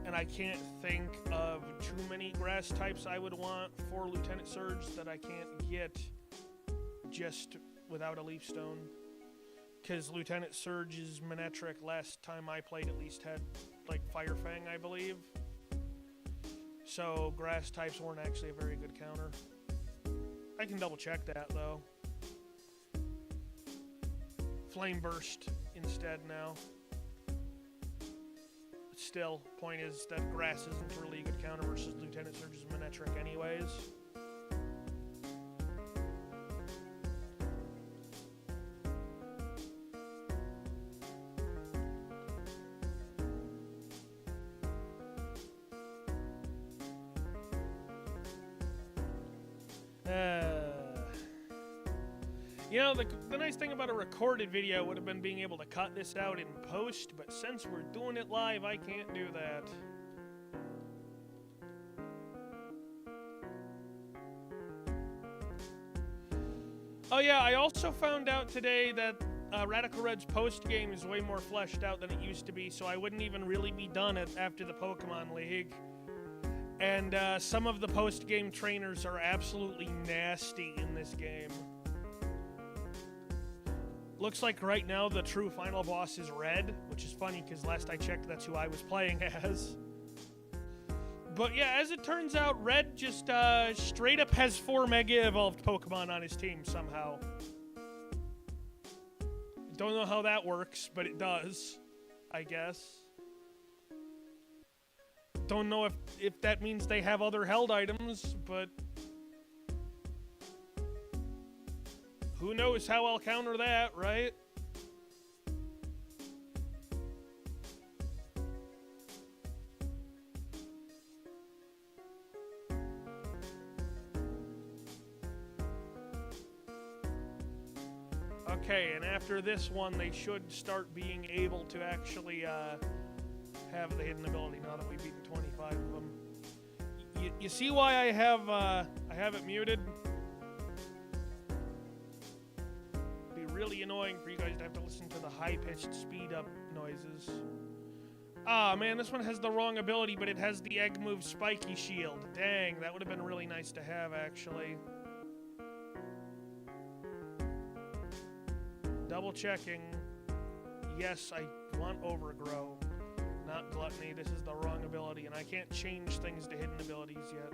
And I can't think of too many grass types I would want for Lieutenant Surge that I can't get just without a Leaf Stone. Because Lieutenant Surge's Manectric last time I played at least had like Fire Fang, I believe. So grass types weren't actually a very good counter. I can double check that though. Flame Burst instead now. But still, point is that grass isn't really a good counter versus Lieutenant Surge's Manectric anyways. You know, the nice thing about a recorded video would have been being able to cut this out in post, but since we're doing it live, I can't do that. Oh yeah, I also found out today that Radical Red's post-game is way more fleshed out than it used to be, so I wouldn't even really be done after the Pokemon League. And some of the post-game trainers are absolutely nasty in this game. Looks like right now the true final boss is Red, which is funny because last I checked that's who I was playing as. But yeah, as it turns out, Red just straight up has 4 Mega Evolved Pokemon on his team somehow. Don't know how that works, but it does, I guess. Don't know if that means they have other held items, but who knows how I'll counter that, right? Okay, and after this one, they should start being able to actually have the hidden ability now that we've beaten 25 of them. You see why I have it muted? It'd be really annoying for you guys to have to listen to the high-pitched speed-up noises. Ah, man, this one has the wrong ability, but it has the Egg Move Spiky Shield. Dang, that would have been really nice to have, actually. Double checking. Yes, I want Overgrow, not Gluttony. This is the wrong ability, and I can't change things to hidden abilities yet.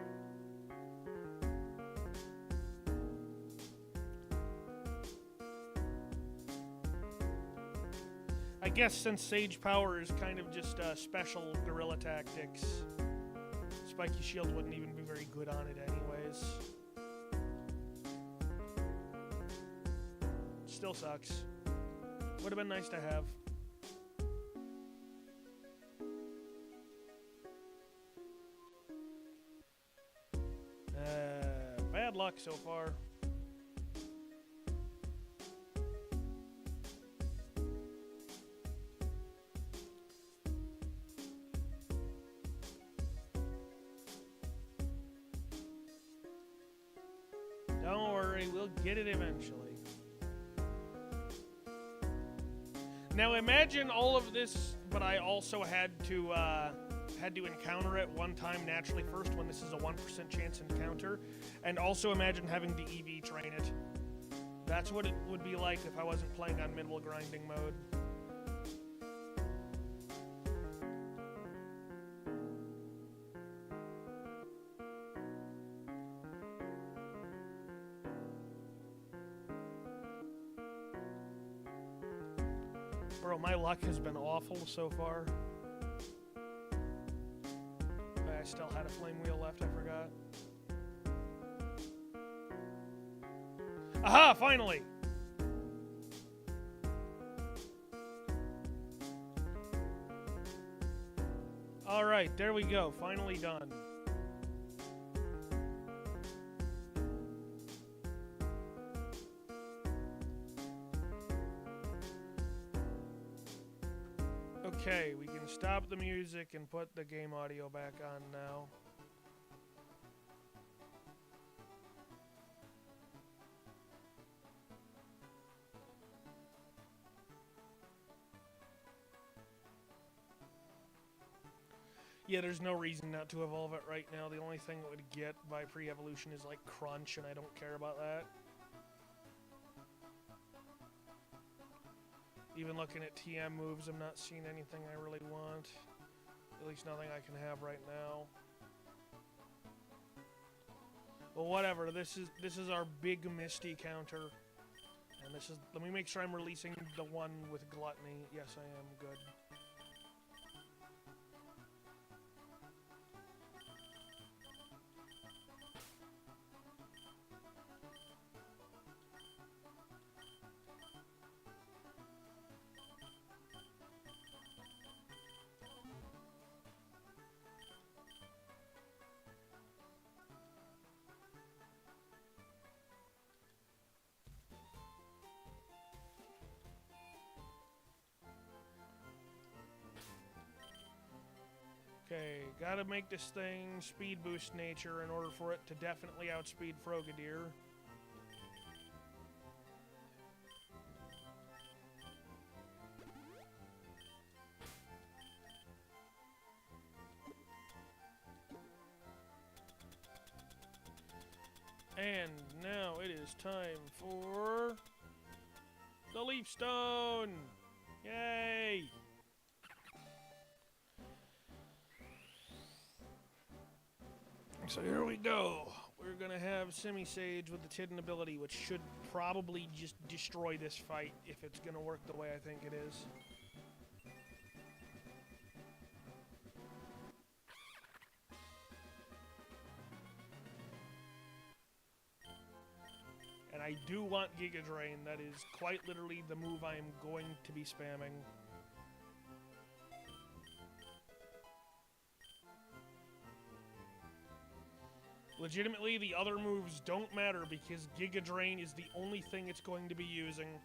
I guess since Sage Power is kind of just special guerrilla tactics, Spiky Shield wouldn't even be very good on it anyways. Still sucks. Would have been nice to have. Bad luck so far. Don't worry, we'll get it eventually. Now imagine all of this, but I also had to encounter it one time naturally first when this is a 1% chance encounter, and also imagine having to EV train it. That's what it would be like if I wasn't playing on mid-level grinding mode. Bro, my luck has been awful so far. I still had a flame wheel left, I forgot. Aha, finally! Alright, there we go, finally done. Okay, we can stop the music and put the game audio back on now. Yeah, there's no reason not to evolve it right now. The only thing it would get by pre-evolution is like crunch, and I don't care about that. Even looking at TM moves, I'm not seeing anything I really want. At least nothing I can have right now. Well, whatever. This is our big Misty counter. And this is... Let me make sure I'm releasing the one with Gluttony. Yes, I am. Good. Gotta make this thing speed boost nature in order for it to definitely outspeed Frogadier. And now it is time for the Leaf Stone! Yay! So here we go. We're gonna have Semi-Sage with its hidden ability, which should probably just destroy this fight if it's gonna work the way I think it is. And I do want Giga Drain. That is quite literally the move I am going to be spamming. Legitimately, the other moves don't matter because Giga Drain is the only thing it's going to be using.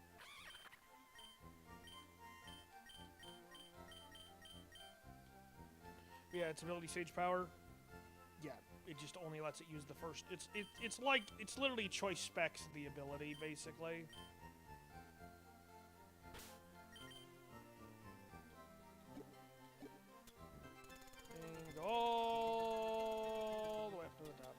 Yeah, its ability Sage Power. Yeah, it just only lets it use the first. It's literally choice specs the ability basically. And go all the way up to the top.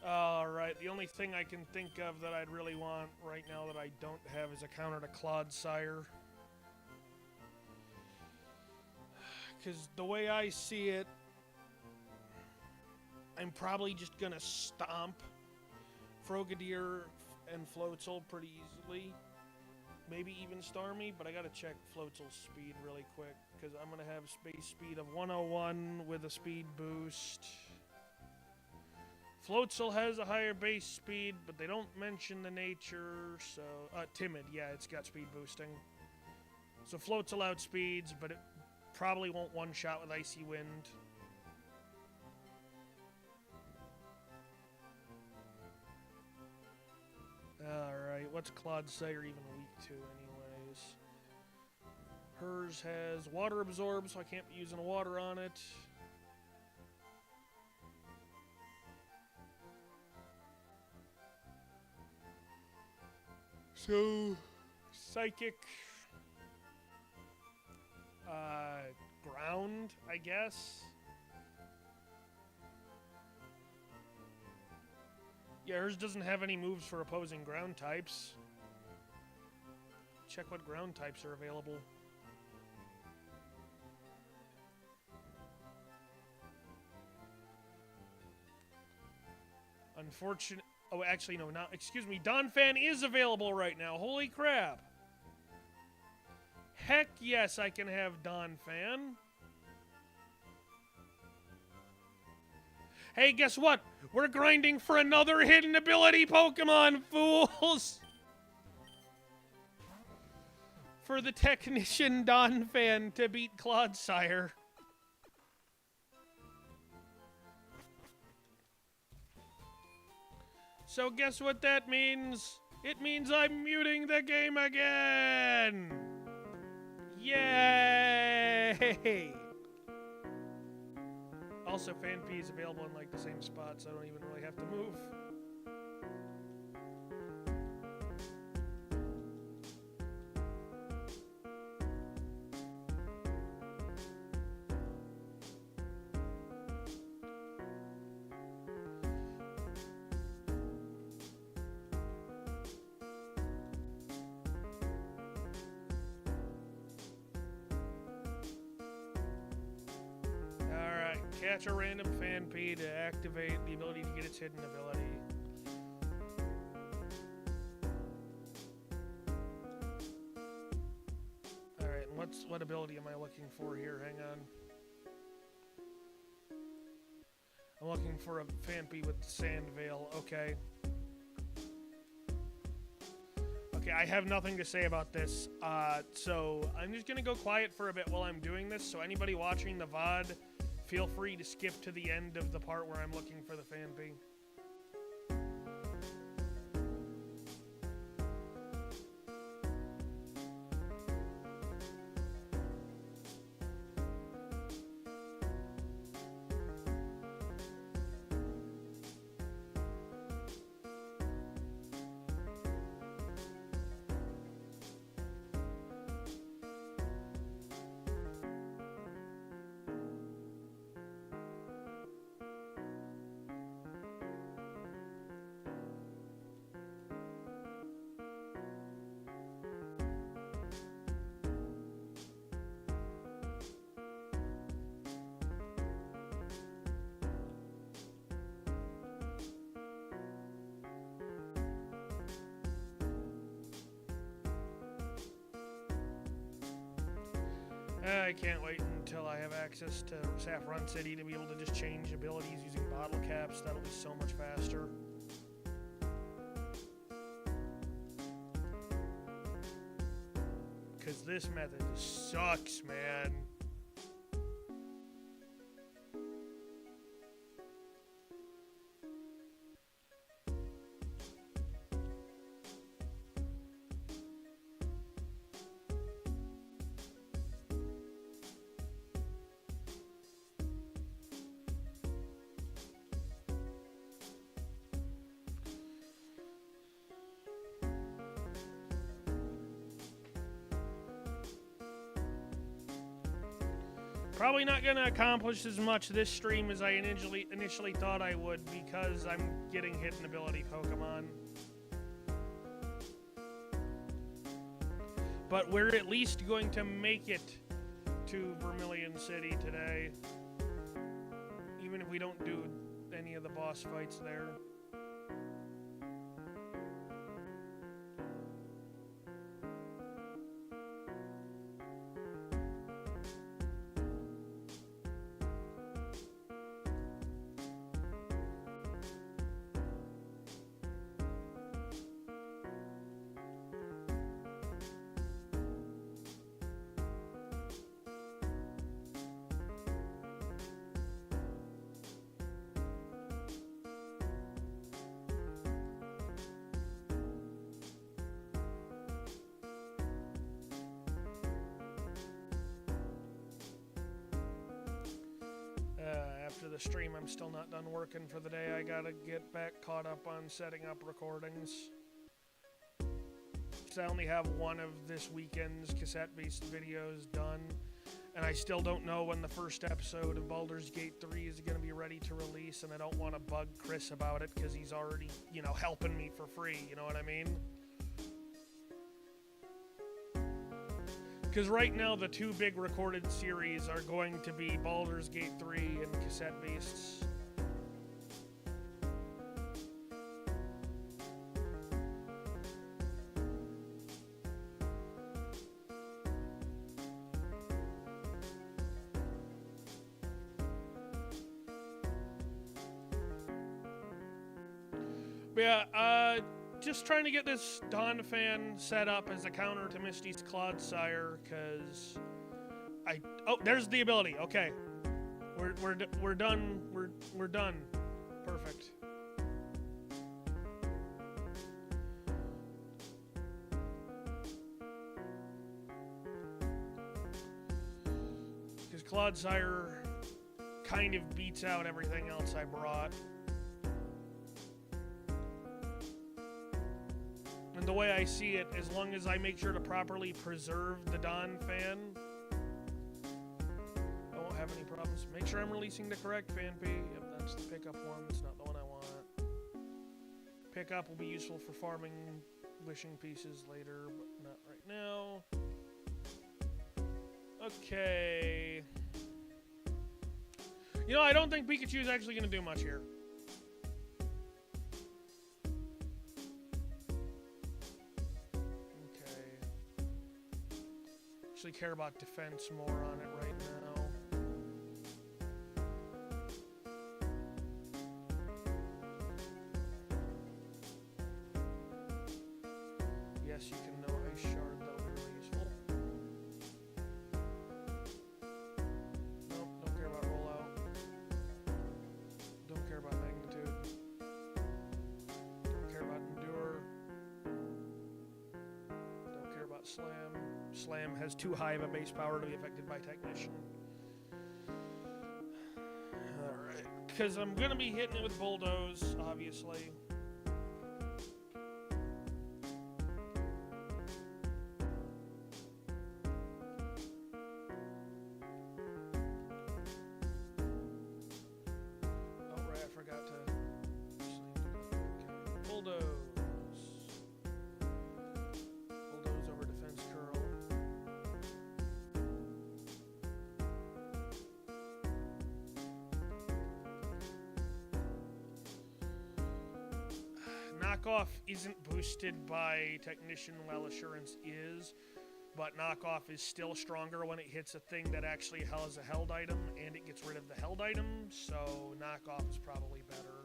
Alright, the only thing I can think of that I'd really want right now that I don't have is a counter to Clodsire. Because the way I see it, I'm probably just gonna stomp Frogadier and Floatzel pretty easily. Maybe even Starmie, but I gotta check Floatzel's speed really quick, because I'm gonna have space speed of 101 with a speed boost. Floatzel has a higher base speed, but they don't mention the nature, so... Timid, yeah, it's got speed boosting. So Floatzel outspeeds, but it probably won't one-shot with Icy Wind. Alright, what's Clodsire even weak to, anyways? Hers has Water Absorb, so I can't be using water on it. So, Psychic, Ground, I guess. Yeah, hers doesn't have any moves for opposing ground types. Check what ground types are available. Unfortunate. Oh, actually, no, not. Excuse me. Donphan is available right now. Holy crap. Heck yes, I can have Donphan. Hey, guess what? We're grinding for another hidden ability Pokemon, fools! For the Technician Donphan to beat Clodsire. So guess what that means? It means I'm muting the game again! Yay! Also, FanP is available in like the same spot, so I don't even really have to move. Catch a random FanP to activate the ability to get its hidden ability. Alright, and what ability am I looking for here? Hang on. I'm looking for a FanP with Sand Veil. Okay. Okay, I have nothing to say about this. So I'm just gonna go quiet for a bit while I'm doing this, so anybody watching the VOD, feel free to skip to the end of the part where I'm looking for the Phanpy. I can't wait until I have access to Saffron City to be able to just change abilities using bottle caps. That'll be so much faster. Because this method sucks, man. Probably not going to accomplish as much this stream as I initially thought I would because I'm getting hidden ability Pokemon. But we're at least going to make it to Vermilion City today. Even if we don't do any of the boss fights there. After the stream, I'm still not done working for the day. I gotta get back caught up on setting up recordings. So I only have one of this weekend's cassette-based videos done, and I still don't know when the first episode of Baldur's Gate 3 is going to be ready to release, and I don't want to bug Chris about it because he's already, you know, helping me for free, you know what I mean? Because right now, the two big recorded series are going to be Baldur's Gate 3 and Cassette Beasts. But yeah, just trying to get this Dawn fan set up as a counter to Misty's Clodsire, because oh, there's the ability. Okay, we're done. We're done. Perfect. Because Clodsire kind of beats out everything else I brought. And the way I see it, as long as I make sure to properly preserve the Dawn fan, I won't have any problems. Make sure I'm releasing the correct Phanpy. Yep, that's the pickup one. It's not the one I want. Pickup will be useful for farming wishing pieces later, but not right now. Okay. You know, I don't think Pikachu is actually going to do much here. Actually care about defense more on it right now. Yes, you can know Ice Shard, that'll be really useful. Nope, don't care about rollout. Slam. Slam has too high of a base power to be affected by Technician. Alright, because I'm going to be hitting it with Bulldoze, obviously. Knockoff isn't boosted by Technician while Assurance is, but Knockoff is still stronger when it hits a thing that actually has a held item, and it gets rid of the held item, so Knockoff is probably better.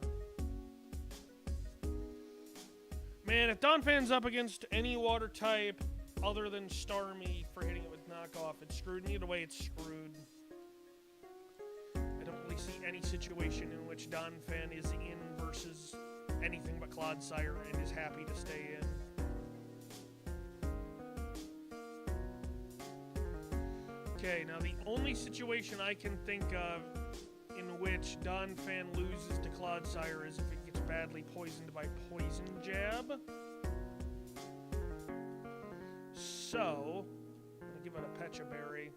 Man, if Donphan's up against any water type other than Starmie for hitting it with Knockoff, it's screwed. Either way, it's screwed. I don't really see any situation in which Donphan is in versus anything but Clodsire and is happy to stay in. Okay, now the only situation I can think of in which Donphan loses to Clodsire is if it gets badly poisoned by Poison Jab. So, I'm gonna give it a Pecha Berry.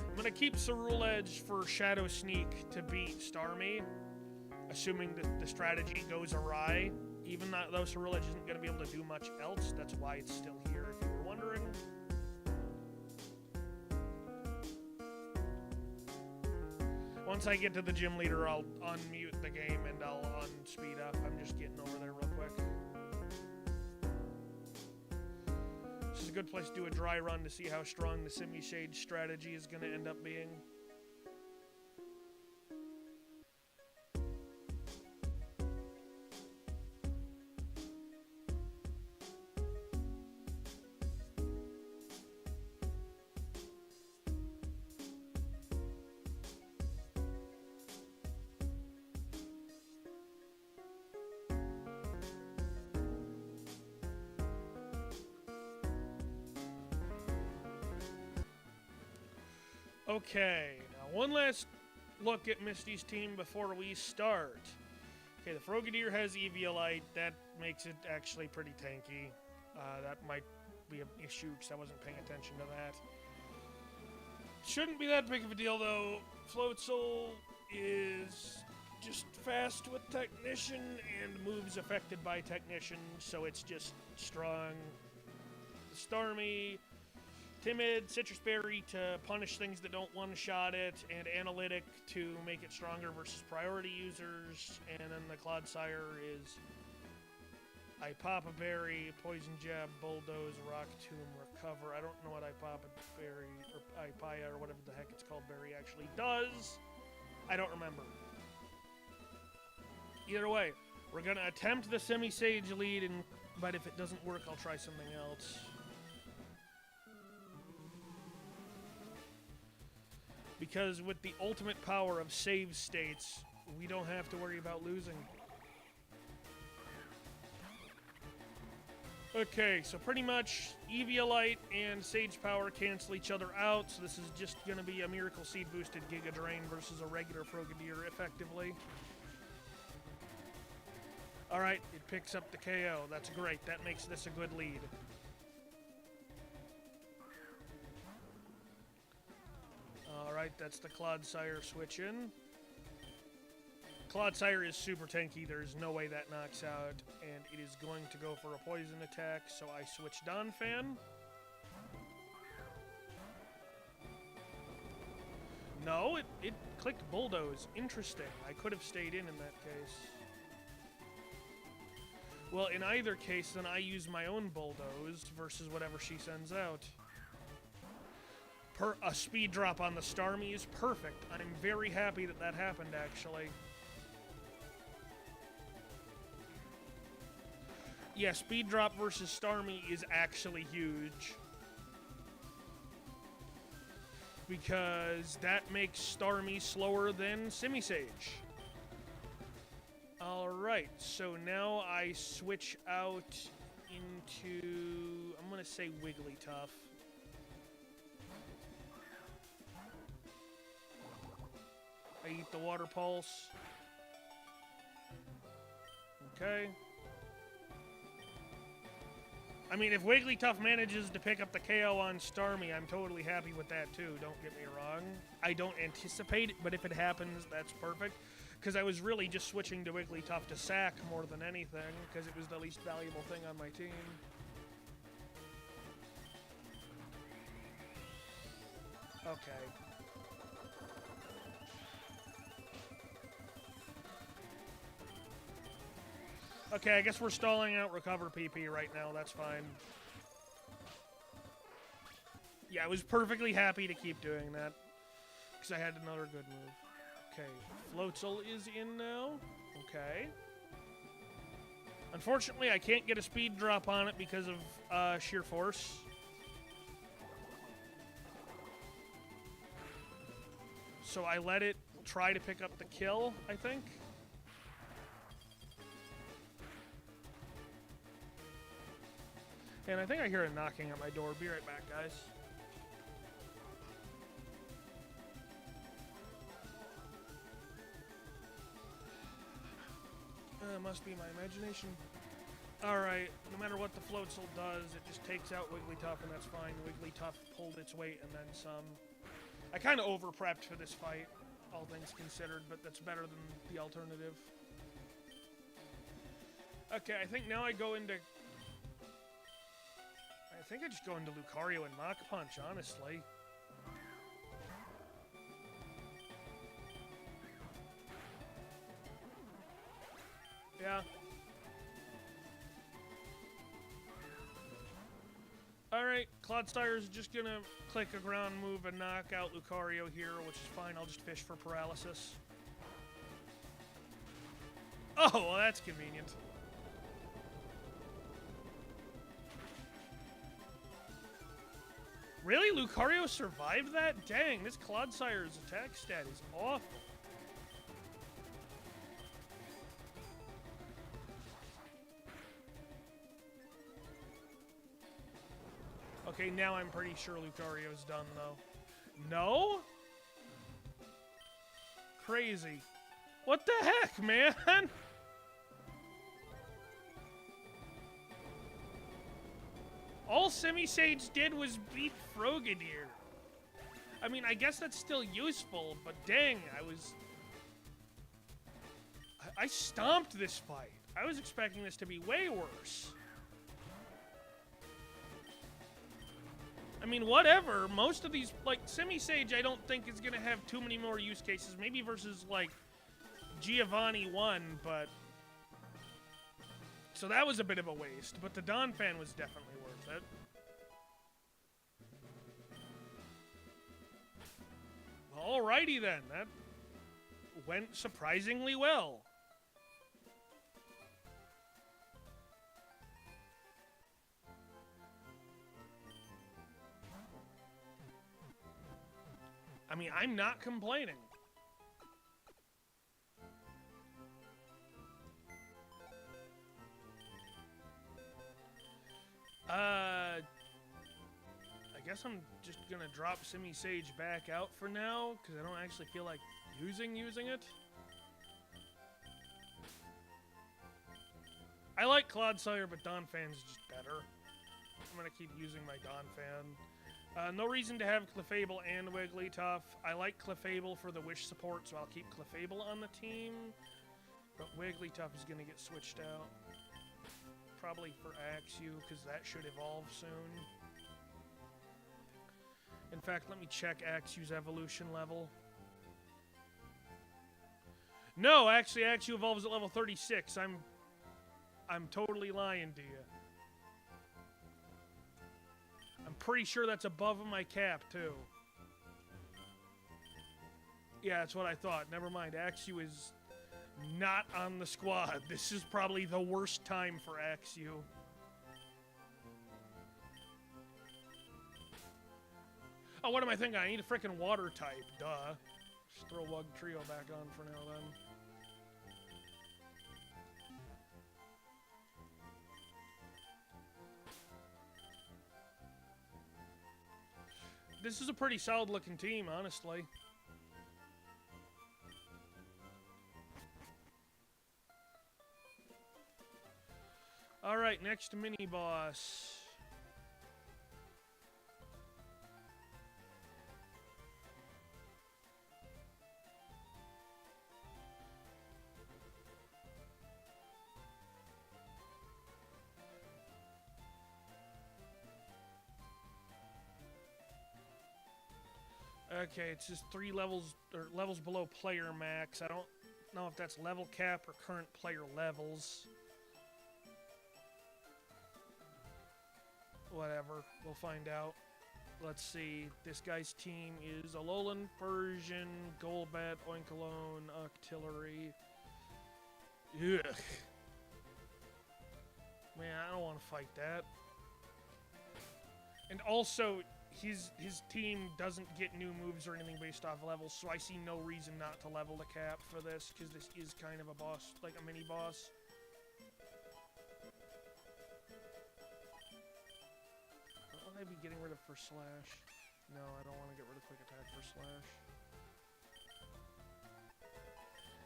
I'm gonna keep Cerule Edge for Shadow Sneak to beat Starmie, assuming that the strategy goes awry. Even though Cerule Edge isn't gonna be able to do much else, that's why it's still here, if you were wondering. Once I get to the gym leader, I'll unmute the game and I'll unspeed up. I'm just getting over there real quick. This is a good place to do a dry run to see how strong the Semi-Shade strategy is going to end up being. Okay, now one last look at Misty's team before we start. Okay, the Frogadier has Eviolite. That makes it actually pretty tanky. That might be an issue because I wasn't paying attention to that. Shouldn't be that big of a deal, though. Floatzel is just fast with Technician and moves affected by Technician, so it's just strong. Starmie, Timid, Citrus Berry to punish things that don't one-shot it, and Analytic to make it stronger versus priority users, and then the Clodsire is Ipapa Berry, Poison Jab, Bulldoze, Rock Tomb, Recover. I don't know what Ipapa Berry, or Ipaya, or whatever the heck it's called, Berry actually does. I don't remember. Either way, we're going to attempt the Semi-Sage lead, but if it doesn't work, I'll try something else. Because with the ultimate power of save states, we don't have to worry about losing. Okay, so pretty much Eviolite and Sage Power cancel each other out, so this is just going to be a Miracle Seed boosted Giga Drain versus a regular Frogadier, effectively. Alright, it picks up the KO. That's great. That makes this a good lead. Alright, that's the Clodsire switch in. Clodsire is super tanky. There's no way that knocks out, and it is going to go for a poison attack, so I switch Donphan. No, it clicked Bulldoze. Interesting. I could have stayed in that case. Well, in either case, then I use my own Bulldoze versus whatever she sends out. A speed drop on the Starmie is perfect. I'm very happy that that happened, actually. Yeah, speed drop versus Starmie is actually huge. because that makes Starmie slower than Simisage. Alright, so now I switch out into, I'm going to say Wigglytuff. I eat the Water Pulse. Okay. I mean, if Wigglytuff manages to pick up the KO on Starmie, I'm totally happy with that too, don't get me wrong. I don't anticipate it, but if it happens, that's perfect. Because I was really just switching to Wigglytuff to sack more than anything, because it was the least valuable thing on my team. Okay. Okay, I guess we're stalling out Recover PP right now, that's fine. Yeah, I was perfectly happy to keep doing that, because I had another good move. Okay, Floatzel is in now. Okay. Unfortunately, I can't get a speed drop on it because of sheer force. So I let it try to pick up the kill, I think. And I think I hear it knocking at my door. Be right back, guys. Must be my imagination. Alright, no matter what the Floatzel does, it just takes out Wigglytuff, and that's fine. Wigglytuff pulled its weight and then some. I kind of over-prepped for this fight, all things considered, but that's better than the alternative. Okay, I think now I go into... I think I just go into Lucario and Mach Punch, honestly. Yeah. Alright, Clodsire just gonna click a ground move and knock out Lucario here, which is fine. I'll just fish for paralysis. Oh, well, that's convenient. Really? Lucario survived that? Dang, this Clodsire's attack stat is awful. Okay, now I'm pretty sure Lucario's done, though. No? Crazy. What the heck, man? All Simisage did was beat Frogadier. I mean, I guess that's still useful, but dang, I stomped this fight. I was expecting this to be way worse. I mean, whatever. Most of these, like, Simisage, I don't think is going to have too many more use cases. Maybe versus, like, Giovanni 1, but... So that was a bit of a waste, but the Donphan was definitely worth it. Alrighty then, that went surprisingly well. I mean, I'm not complaining. I guess I'm just gonna drop Simisage back out for now, because I don't actually feel like using it. I like Clodsire, but Donphan's just better. I'm gonna keep using my Donphan. No reason to have Clefable and Wigglytuff. I like Clefable for the Wish support, so I'll keep Clefable on the team. But Wigglytuff is going to get switched out. Probably for Axew, because that should evolve soon. In fact, let me check Axew's evolution level. No, actually, Axew evolves at level 36. I'm totally lying to you. I'm pretty sure that's above my cap, too. Yeah, that's what I thought. Never mind. Axew is not on the squad. This is probably the worst time for Axew. Oh, what am I thinking? I need a freaking water type. Duh. Just throw Wug Trio back on for now, then. This is a pretty solid-looking team, honestly. Alright, next mini-boss. Okay, it's just 3 levels, or levels below player max. I don't know if that's level cap or current player levels. Whatever, we'll find out. Let's see, this guy's team is Alolan, Persian, Golbat, Oinkologne, Octillery. Ugh. Man, I don't want to fight that. And also, his team doesn't get new moves or anything based off levels, so I see no reason not to level the cap for this, because this is kind of a boss, like a mini-boss. Will I be getting rid of for Slash? No, I don't want to get rid of Quick Attack for Slash.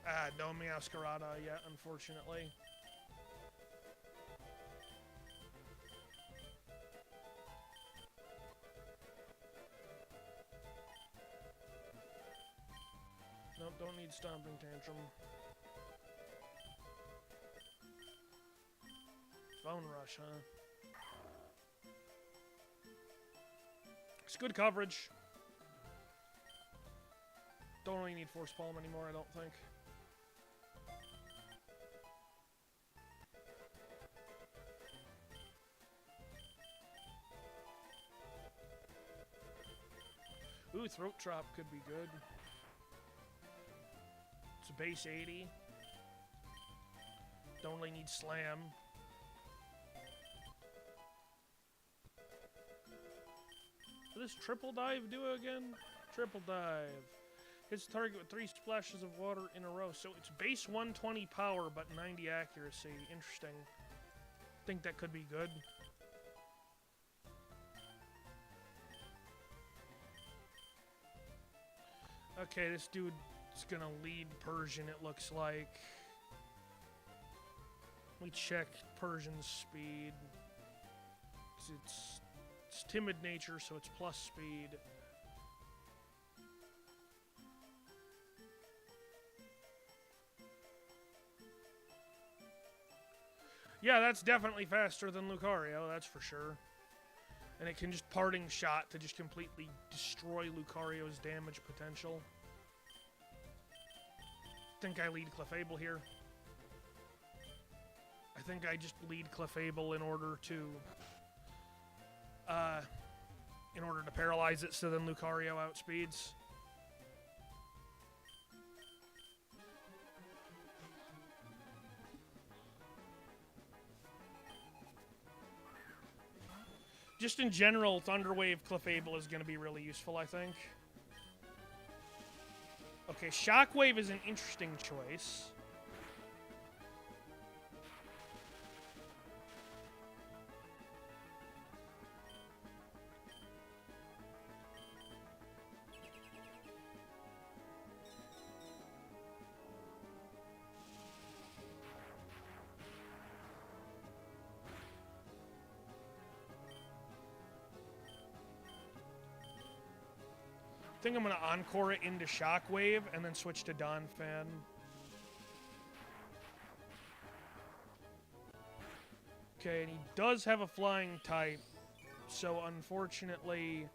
Ah, no Meowscarada yet, unfortunately. Nope, don't need Stomping Tantrum. Phone Rush, huh? It's good coverage. Don't really need Force Palm anymore, I don't think. Ooh, Throat Chop could be good. It's a base 80. Don't really need Slam. What does Triple Dive do again? Triple Dive. Hits the target with 3 splashes of water in a row. So it's base 120 power, but 90 accuracy. Interesting. Think that could be good. Okay, this dude is gonna lead Persian, it looks like. Let me check Persian's speed. It's timid nature, so it's plus speed. Yeah, that's definitely faster than Lucario, that's for sure. And it can just Parting Shot to just completely destroy Lucario's damage potential. I think I lead Clefable here. I think I just lead Clefable in order to paralyze it, so then Lucario outspeeds. Just in general, Thunderwave Clefable is going to be really useful, I think. Okay, Shockwave is an interesting choice. I think I'm going to Encore it into Shockwave and then switch to Donphan. Okay, and he does have a flying type, so unfortunately,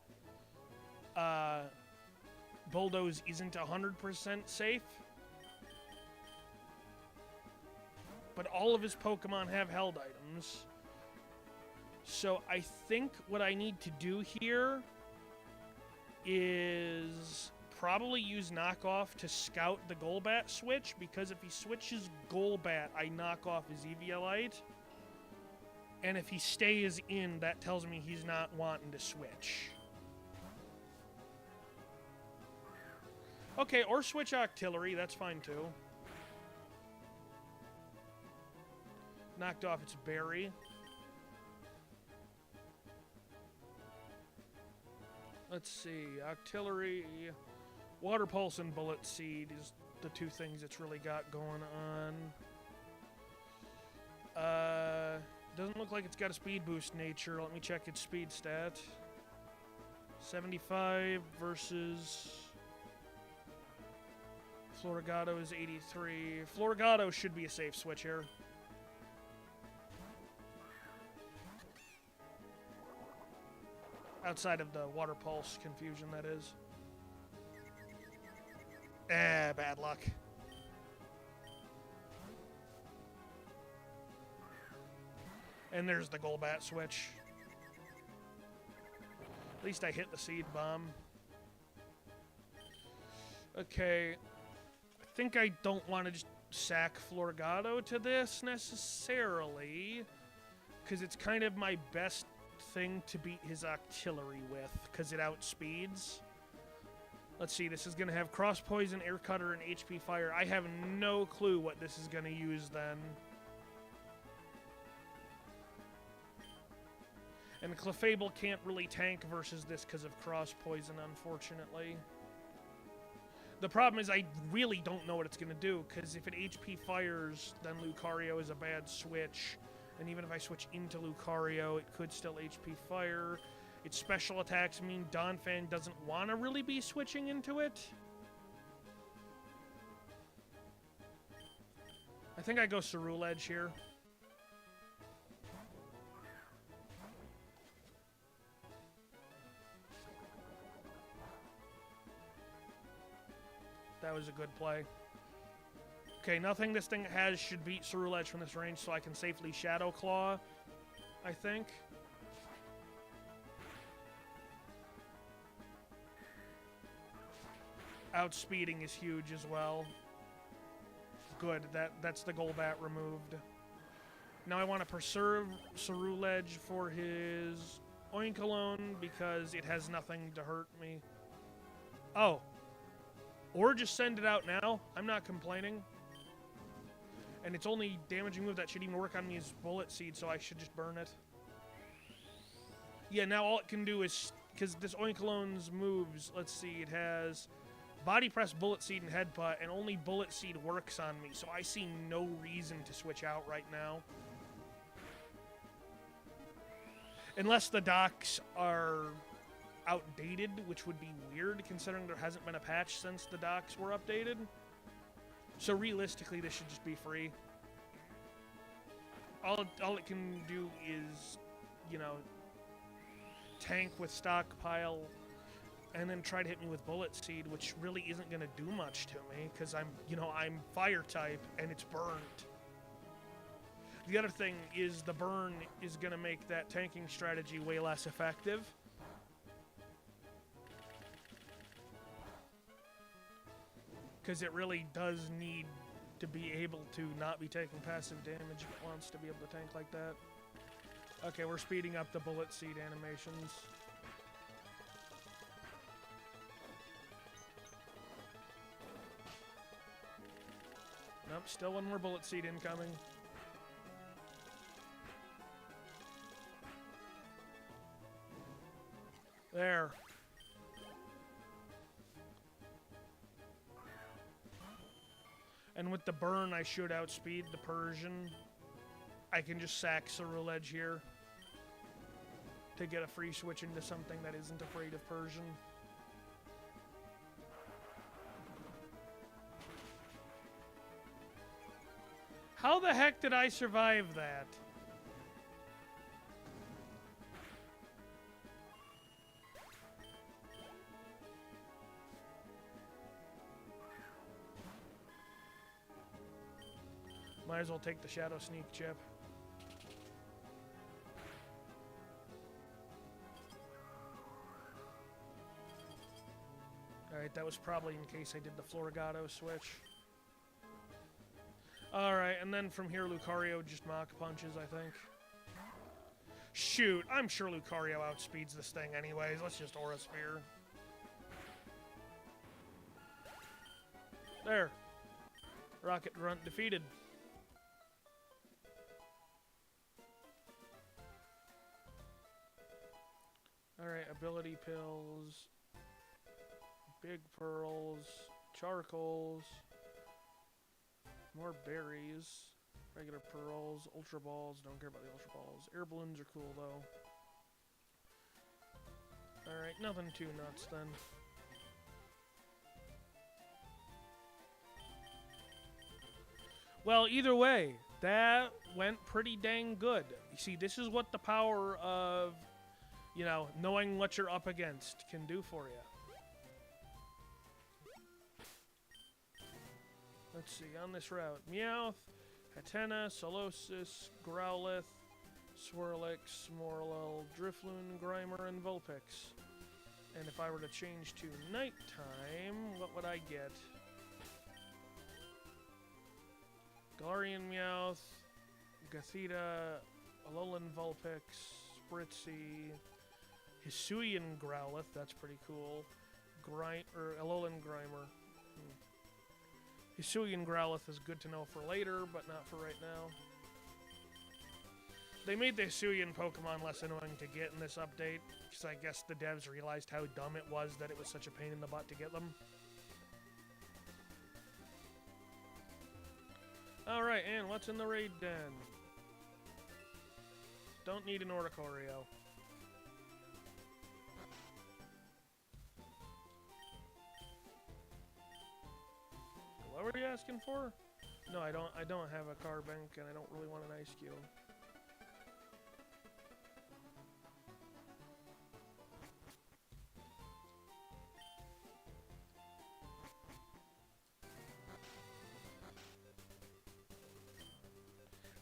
Bulldoze isn't 100% safe. But all of his Pokemon have held items. So I think what I need to do here is probably use Knockoff to scout the Golbat switch, because if he switches Golbat, I knock off his Eviolite. And if he stays in, that tells me he's not wanting to switch. Okay, or switch artillery, that's fine too. Knocked off its berry. Let's see, artillery, water pulse and bullet seed is the two things it's really got going on. Doesn't look like it's got a speed boost nature. Let me check its speed stat. 75 versus Floragato is 83. Floragato should be a safe switch here. Outside of the water pulse confusion, that is. Bad luck. And there's the Golbat switch. At least I hit the seed bomb. Okay. I think I don't want to just sack Floragato to this necessarily, because it's kind of my best thing to beat his artillery with, because it outspeeds. Let's see, this is going to have Cross Poison, Air Cutter, and HP Fire. I have no clue what this is going to use then. And Clefable can't really tank versus this because of Cross Poison, unfortunately. The problem is I really don't know what it's going to do, because if it HP fires, then Lucario is a bad switch. And even if I switch into Lucario, it could still HP fire. Its special attacks mean Donphan doesn't want to really be switching into it. I think I go Ceruledge here. That was a good play. Okay, nothing this thing has should beat Ceruledge from this range, so I can safely Shadow Claw, I think. Outspeeding is huge as well. Good, that's the Golbat removed. Now I want to preserve Ceruledge for his Oinkologne because it has nothing to hurt me. Oh. Or just send it out now. I'm not complaining. And its only damaging move that should even work on me is Bullet Seed, so I should just burn it. Yeah, now all it can do is, because this Oinkologne's moves, let's see, it has Body Press, Bullet Seed, and Headbutt, and only Bullet Seed works on me, so I see no reason to switch out right now. Unless the docks are outdated, which would be weird considering there hasn't been a patch since the docks were updated. So realistically, this should just be free. All it can do is, you know, tank with Stockpile and then try to hit me with Bullet Seed, which really isn't going to do much to me because I'm Fire type and it's burnt. The other thing is the burn is going to make that tanking strategy way less effective. Because it really does need to be able to not be taking passive damage if it wants to be able to tank like that. Okay, we're speeding up the Bullet Seed animations. Nope, still one more Bullet Seed incoming. There. And with the burn, I should outspeed the Persian. I can just sack Ceruledge here to get a free switch into something that isn't afraid of Persian. How the heck did I survive that? Might as well take the Shadow Sneak chip. Alright, that was probably in case I did the Floragato switch. Alright, and then from here Lucario just Mach Punches, I think. Shoot, I'm sure Lucario outspeeds this thing anyways. Let's just Aura Sphere. There. Rocket Grunt defeated. Alright, ability pills. Big pearls. Charcoals. More berries. Regular pearls. Ultra balls. Don't care about the ultra balls. Air balloons are cool though. Alright, nothing too nuts then. Well, either way, that went pretty dang good. You see, this is what the power of, you know, knowing what you're up against can do for you. Let's see, on this route, Meowth, Hatena, Solosis, Growlithe, Swirlix, Morlul, Drifloon, Grimer, and Vulpix. And if I were to change to nighttime, what would I get? Galarian Meowth, Gothita, Alolan Vulpix, Spritzee, Hisuian Growlithe, that's pretty cool. Alolan Grimer. Hisuian Growlithe is good to know for later, but not for right now. They made the Hisuian Pokemon less annoying to get in this update, because I guess the devs realized how dumb it was that it was such a pain in the butt to get them. Alright, and what's in the raid den? Don't need an Oricorio. What were you asking for? No, I don't have a car bank and I don't really want an ice cube.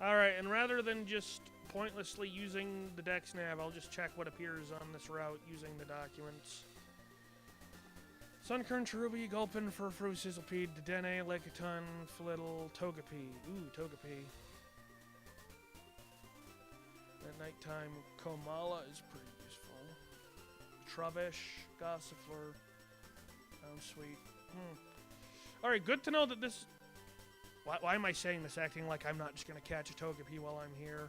Alright, and rather than just pointlessly using the Dex Nav, I'll just check what appears on this route using the documents. Sunkern, Cherubi, Gulpin, Furfrou, Sizzlepede, Dedenne, Lickitung, Flittle, Togepi. Ooh, Togepi. At nighttime, Komala is pretty useful. Trubbish, Gossifleur. Oh, sweet. Alright, good to know that this... Why am I saying this, acting like I'm not just going to catch a Togepi while I'm here?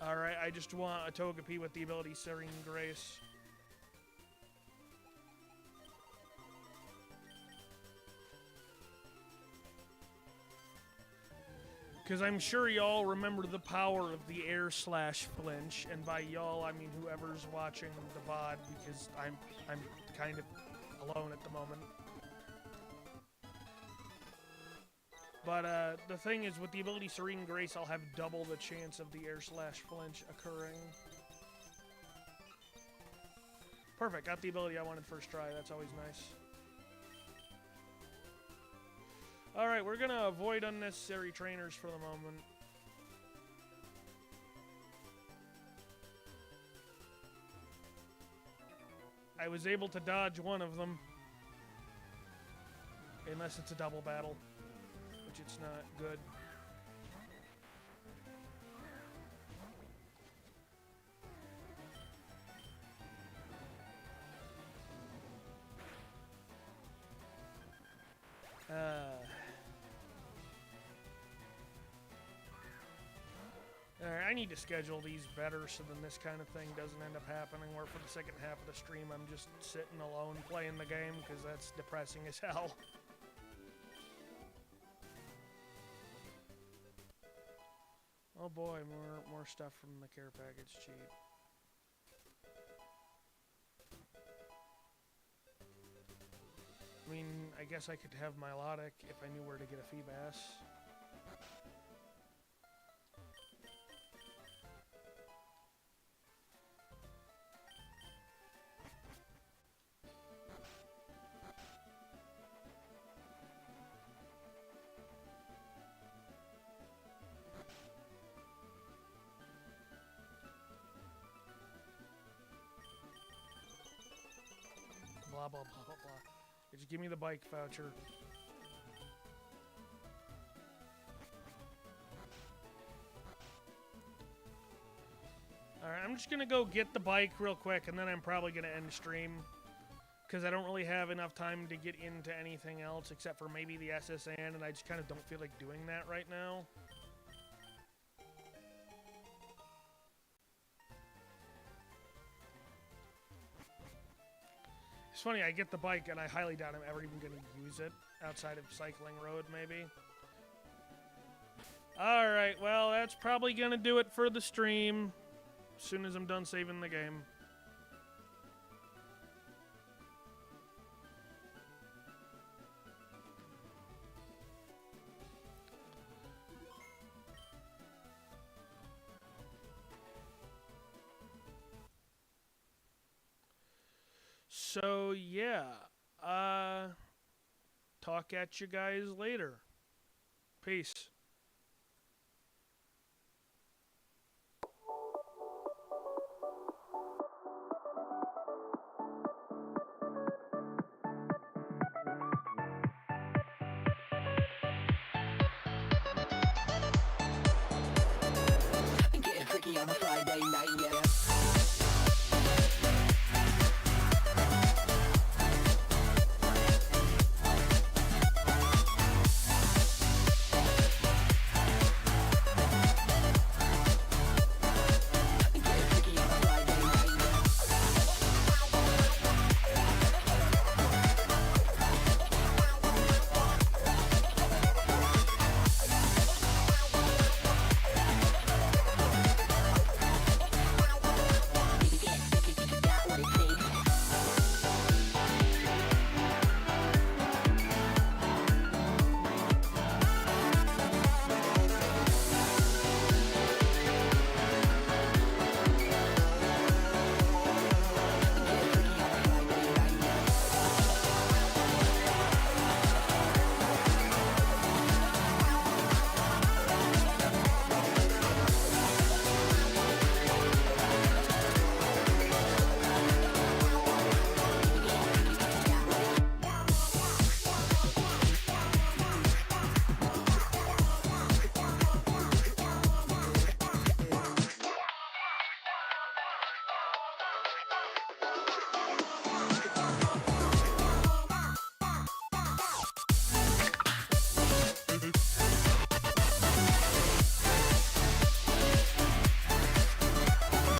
Alright, I just want a Togepi with the ability Serene Grace. Because I'm sure y'all remember the power of the air slash flinch, and by y'all I mean whoever's watching the VOD, because I'm kind of alone at the moment. But the thing is, with the ability Serene Grace, I'll have double the chance of the air slash flinch occurring. Perfect, got the ability I wanted first try, that's always nice. Alright, we're gonna avoid unnecessary trainers for the moment. I was able to dodge one of them. Unless it's a double battle, which it's not good. Alright, I need to schedule these better so then this kind of thing doesn't end up happening where for the second half of the stream I'm just sitting alone playing the game, because that's depressing as hell. Oh boy, more stuff from the care package cheat. I mean, I guess I could have Milotic if I knew where to get a Feebas. Blah, blah, blah, blah, blah. Just give me the bike voucher. Alright, I'm just gonna go get the bike real quick, and then I'm probably gonna end stream. Because I don't really have enough time to get into anything else, except for maybe the SSN, and I just kind of don't feel like doing that right now. It's funny, I get the bike, and I highly doubt I'm ever even gonna use it outside of Cycling Road, maybe. Alright, well, that's probably gonna do it for the stream. As soon as I'm done saving the game. So, yeah. Talk at you guys later. Peace.